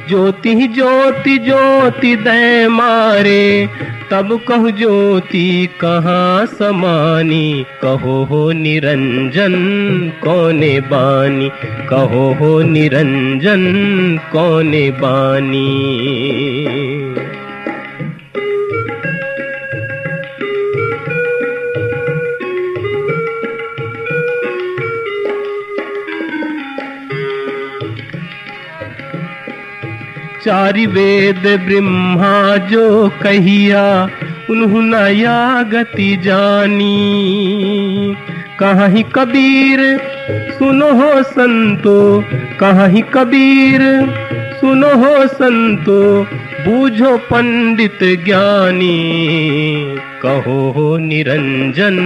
ज्योति ज्योति ज्योति दे मारे, तब कहु ज्योति कहाँ समानी। कहो हो निरंजन कौने बानी, कहो हो निरंजन कौने बानी। चारि वेद ब्रह्मा जो कहिया, उन्हु नया गति जानी। कहाँ ही कबीर सुनो हो संतो, कहाँ ही कबीर सुनो हो संतो, बूझो पंडित ज्ञानी। कहो हो निरंजन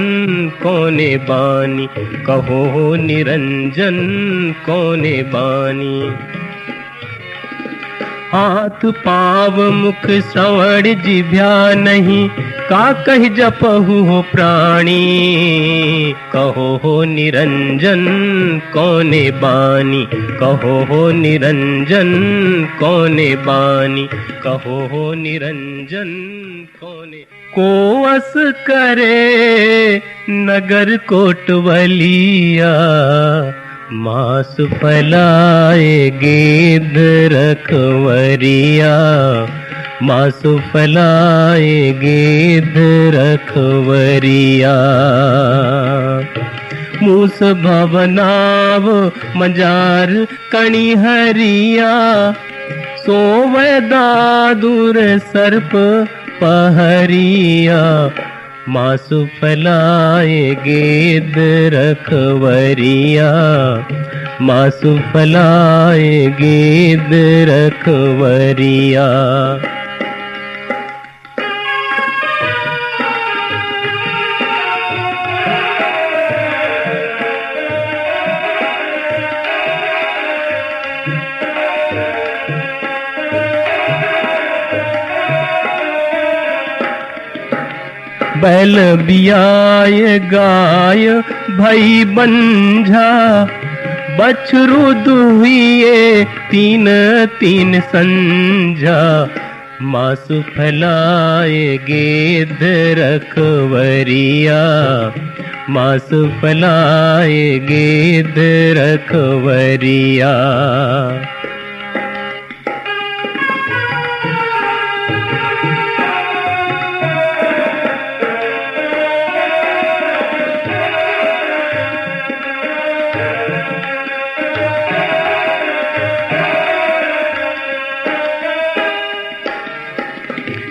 कौने बानी, कहो हो निरंजन कौने बानी। हाथ पाव मुख श्रवण जिभ्या नहीं, का कही जपहु हो प्राणी। कहो हो निरंजन कौने बानी, कहो हो निरंजन कौने बानी। कहो हो निरंजन कौने। को अस करे नगर कोटवलिया, मास फैलाए गिद्ध रखवरिया। मास फैलाए गिद्ध रखवरिया। मूस भवनाव मजार कणिहरिया, सोवे दादुर सर्प पहरिया। मासु फैलाए गिद्ध रखवरिया, मासु फैलाए गिद्ध रखवरिया। बैल बियाय गाय भई बंझा, बछरू दुहिए तीन तीन संझा। मासु फैलाए गिद्ध रखवरिया, मासु फैलाए गिद्ध रखवरिया।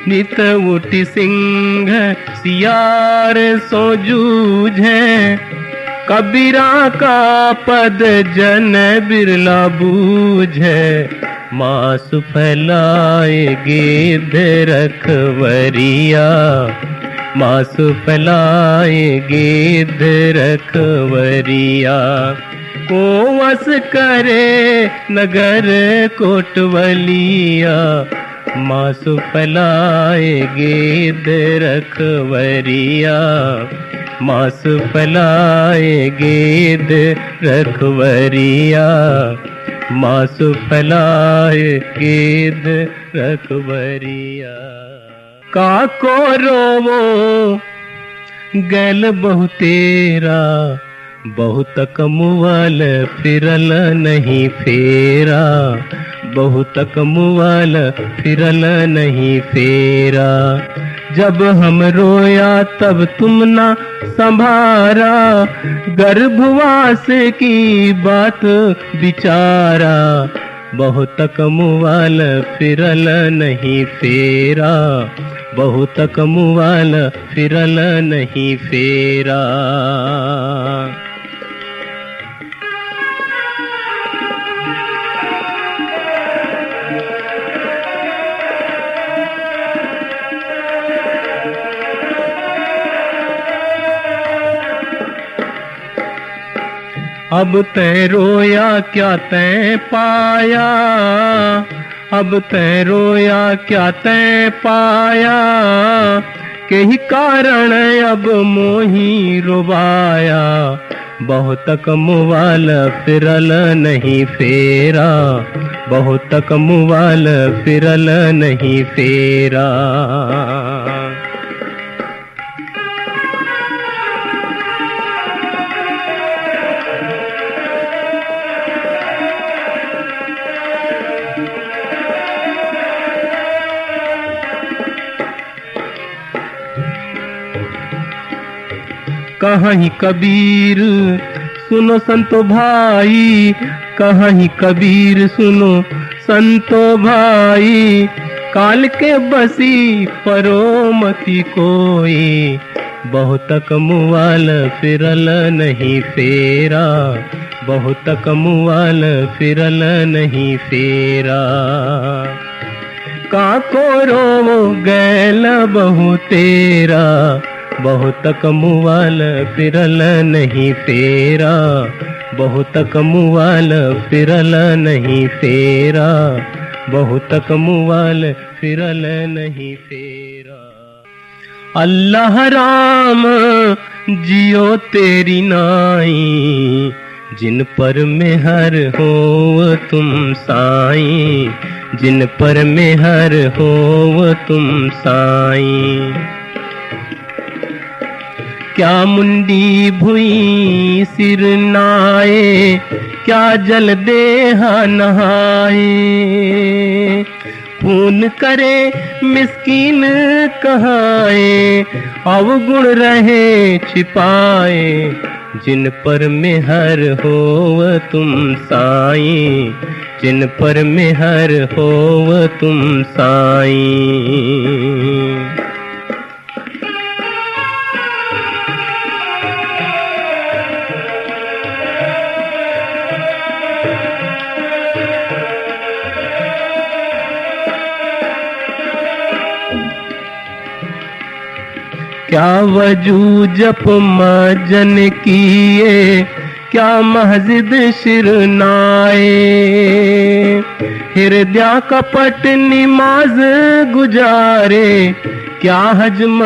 नित उठी सिंह सियार सो जूझे, कबीरा का पद जन बिरला बूझे। मास फैलाए गिद्ध रखवरिया, मास फैलाए गिद्ध रखवरिया। को वस करे नगर कोटवलिया, मास फैलाए गिद्ध रखवरिया, मास फैलाए गिद्ध रखवरिया, मास फैलाए गिद्ध रखवरिया। काको रोवो गैल बहुतेरा, बहुत कमुआल फिरल नहीं फेरा, बहुत कमुआल फिरल नहीं फेरा। जब हम रोया तब तुम ना संभारा, गर्भवास की बात बिचारा। बहुत कमुआल फिरल नहीं फेरा, बहुत कमुआल फिरल नहीं फेरा। अब तै रोया क्या तै पाया, अब तै रोया क्या तै पाया। कही कारण अब मोही रुबाया, बहुत कमुआल फिरल नहीं फेरा, बहुत कमुआल फिरल नहीं फेरा। कहीं कबीर सुनो संतो भाई, कहीं कबीर सुनो संतो भाई। काल के बसी परो मती कोई, बहुत कमुआल फिरल नहीं फेरा, बहुत कमुआल फिरल नहीं फेरा। काको रोवो गैल बहुतेरा, बहुत कमुआल फिरल नहीं फेरा, बहुत कमुआल फिरल नहीं फेरा, बहुत कमुआल फिरल नहीं फेरा। अल्लाह राम जियो तेरी नाई, जिन पर मेहर हो तुम साईं, जिन पर मेहर हो तुम साईं। क्या मुंडी भुई सिर नाए, क्या जल देहा नहाए। खून करे मिस्कीन कहाए, अवगुण रहे छिपाए। जिन पर मेहर हो तुम साईं, जिन पर मेहर हो तुम साईं। क्या वजू जप मजन किए, क्या महजिद शिरनाए। हृदय कपट निमाज गुजारे, क्या हजम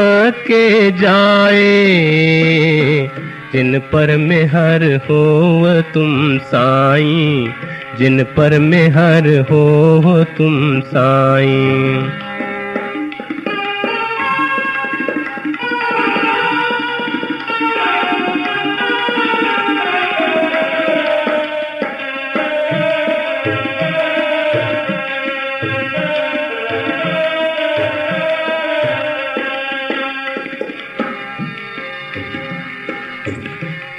के जाए। जिन पर मेहर हो तुम साईं, जिन पर मेहर हो तुम साईं।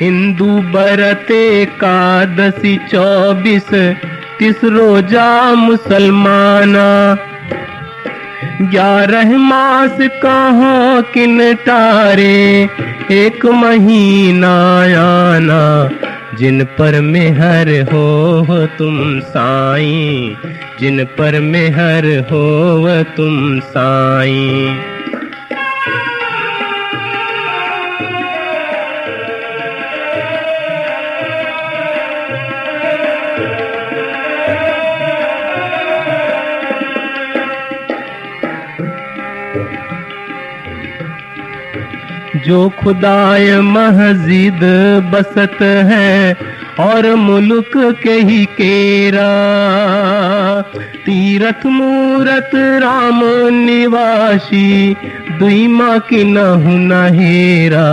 हिंदू बरत एकादशी 24 30 रोजा मुसलमाना। 11 मास कहाँ किन टारे, एक महीना आना। जिन पर मेहर हो तुम साईं, जिन पर मेहर हो तुम साईं। जो खुदाय महजिद बसत है और मुल्क के ही केरा। तीरथ मूरत राम निवासी, दुई माँ की नहु नहेरा।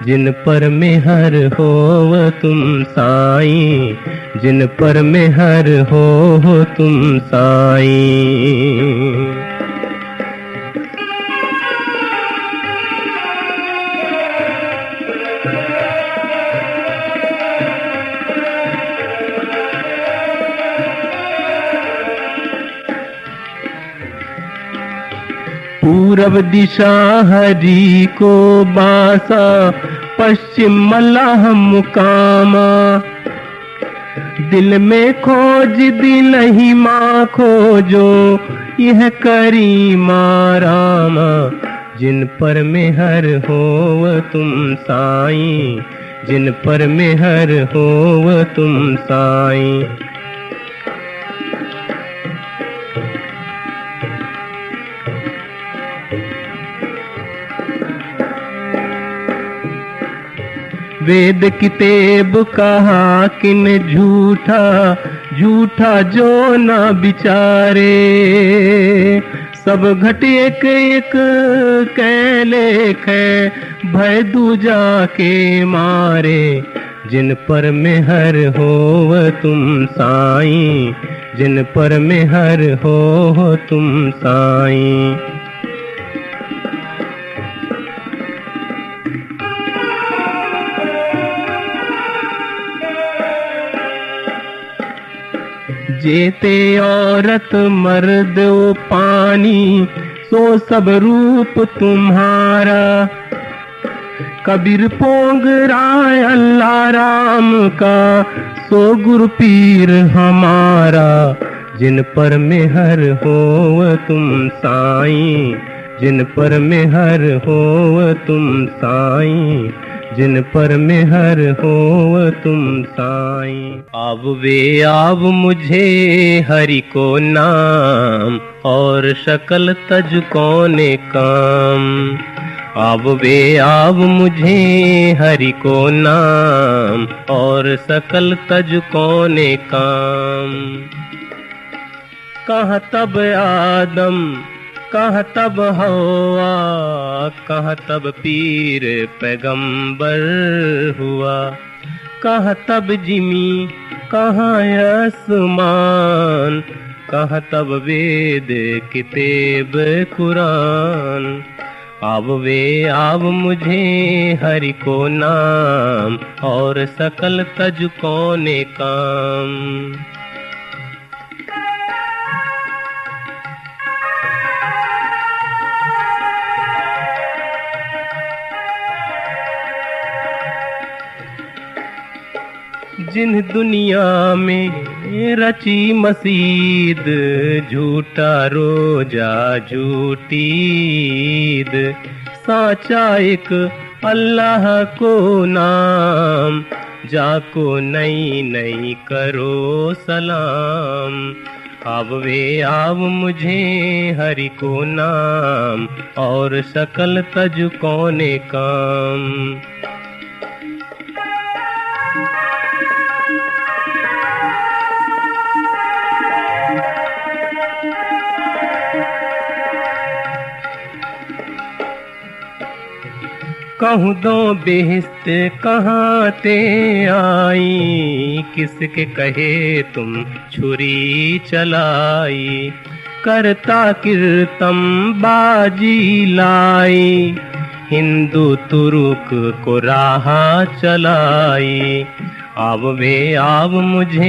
जिन पर मेहर हो तुम साईं, जिन पर मेहर हो तुम साईं। पूरब दिशा हरि को बासा, पश्चिम मल्लाह मुकामा। दिल में खोज दिल ही माँ खोजो, यह करीमा रामा। जिन पर मेहर हो तुम साईं, जिन पर मेहर हो तुम साईं। वेद किताब कहा किन झूठा, झूठा जो न बिचारे। सब घट एक एक कै लेख है, भय दूजा के मारे। जिन पर मेहर हो तुम साईं, जिन पर मेहर हो तुम साईं। जेते औरत मर्द वो पानी, सो सब रूप तुम्हारा। कबीर पोंग राय अल्लाह राम का, सो गुरु पीर हमारा। जिन पर मेहर हो तुम साईं, जिन पर मेहर हो तुम साईं, जिन पर मेहर हो तुम साईं। आव वे आव मुझे हरि को नाम, और शकल तज कोने काम। आव वे आव मुझे हरि को नाम, और सकल तज कोने काम। कहाँ तब आदम, कहाँ तब हवा, कहाँ तब पीर पैगंबर हुआ। कहाँ तब जिमी, कहाँ आसमान, कहाँ तब वेद किताब कुरान। आव वे आव मुझे हरि को नाम, और सकल तज कोने काम। जिन दुनिया में रची मसीद, झूठा रोजा झूठी ईद। साचा एक अल्लाह को नाम, जाको नई नई करो सलाम। आव वे आव मुझे हरि को नाम, और सकल तज कोने काम। कहूँ दो बेहिस्त कहाँ ते आई, किसके कहे तुम छुरी चलाई। करता कीर्तन बाजी लाई, हिंदू तुरुक को राह चलाई। आव वे आव मुझे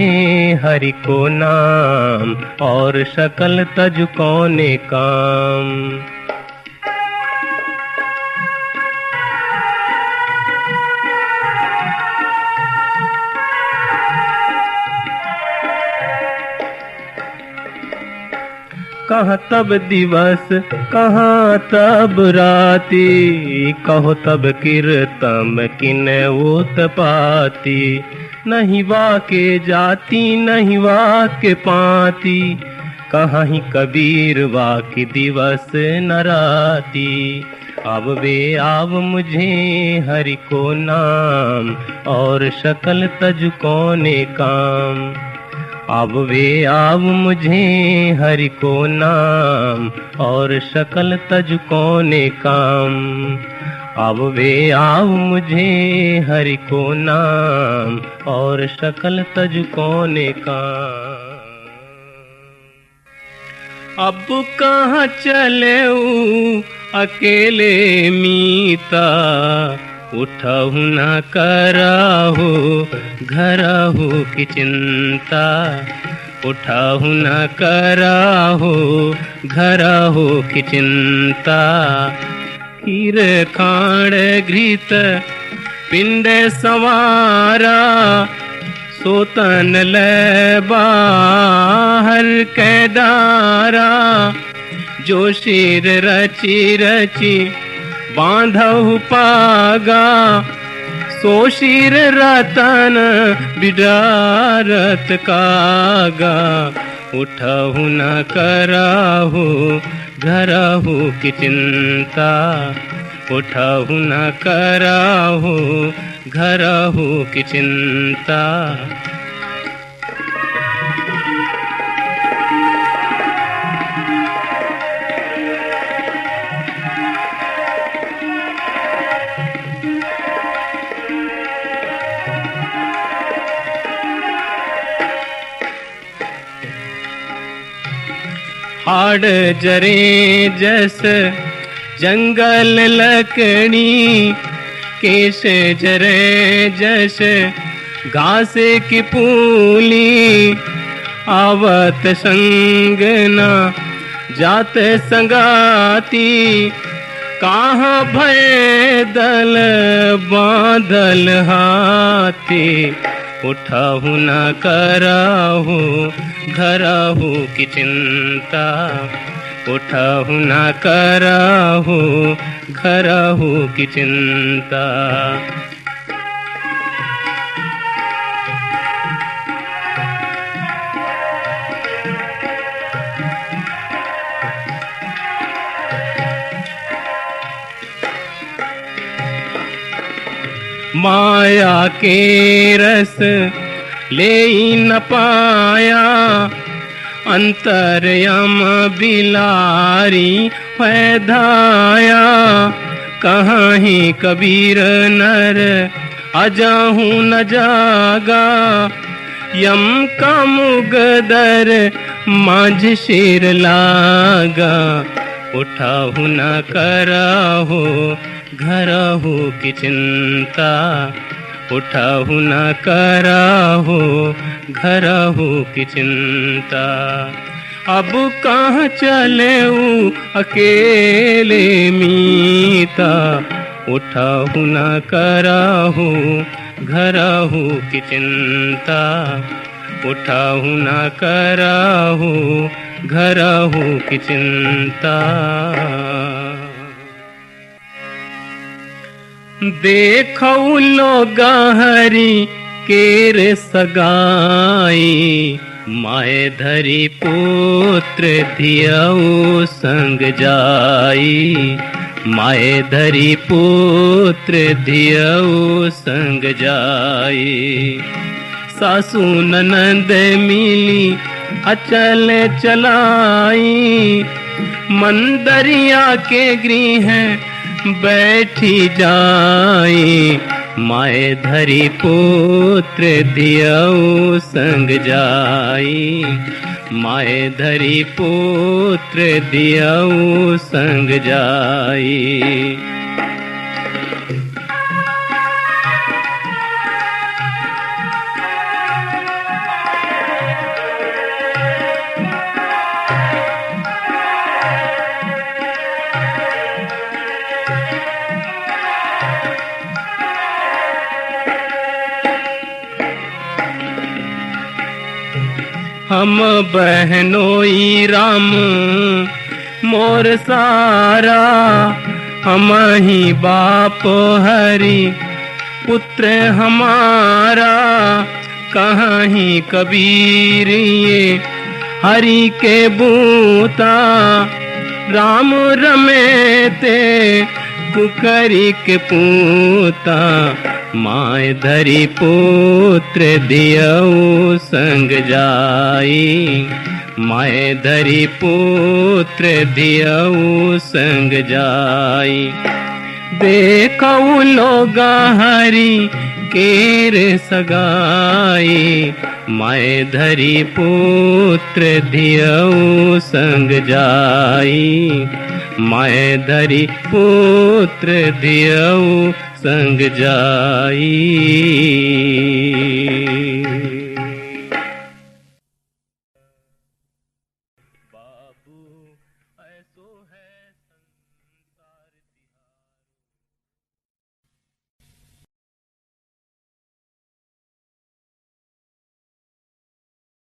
हरि को नाम, और शकल तज कौने काम। कहाँ तब दिवस कहाँ तब राती, कहो तब कीर्तम किन उत्पाती। नहीं वाके जाती नहीं वाके पाती, कहाँ ही कबीर वाके दिवस न राती। अब वे आव मुझे हरि को नाम, और शकल तज कौने काम। अब वे आव मुझे हरि को नाम, और शकल तज कौने काम। अब वे आव मुझे हरि को नाम, और शकल तज कौने काम। अब कहाँ चले अकेले मीता, उठहु न करहु घरहु की चिंता। उठहु न करहु घरहु की चिंता। हीर खाड़ घृत पिंड संवारा, सोतन ले बाहर कैदारा। जो शीर रची रची बांधहु पागा, सो शीर रतन बिडारत कागा। उठहु न करहु घरहु की चिंता। उठहु न करहु घरहु की चिंता। हाड़ जरे जस जंगल लकड़ी, केश जरे जस घास की पूली। आवत संग न जात संगाती, कहाँ भय दल बांधल हाथी। उठहु न करहु घरहु की चिंता। उठहु न करहु घरहु की चिंता। माया के रस ले न पाया, अंतर्यम बिलारी है धाया। कहाँ ही कबीर नर अजाहू न जागा, यम का मुगदर माझ शेर लागा। उठहु न करहु घरहु की चिंता। उठहु न करहु घरहु की चिंता। अब कहाँ चलेऊ अकेले मीता। उठहु न करहु घरहु की चिंता। उठहु न करहु घरहु की चिंता। देखौ लोग हरि केर सगाई, माय धरी पुत्र धियऊ संग जाई। माय धरी पुत्र धियऊ संग जाई। सासू ननद मिली अचल चलाई, मंदरिया के गृह बैठी जाई। माय धरी पुत्र धियऊ संग जाई। माय धरी पुत्र धियऊ संग जाई। हम बहनोई राम मोर सारा, हम ही बाप हरि पुत्र हमारा। कहीं कबीर ये हरि के बूता, राम रमेते कुकरी के पूता। माय धरी पुत्र दियऊ संग जाई, माय धरी पुत्र दियऊ संग जाई। देखऊ लोग हरि केर सगाई, माय धरी पुत्र दियऊ संग जाई, माय धरी पुत्र दियऊ संग जाई। बाबू ऐसो है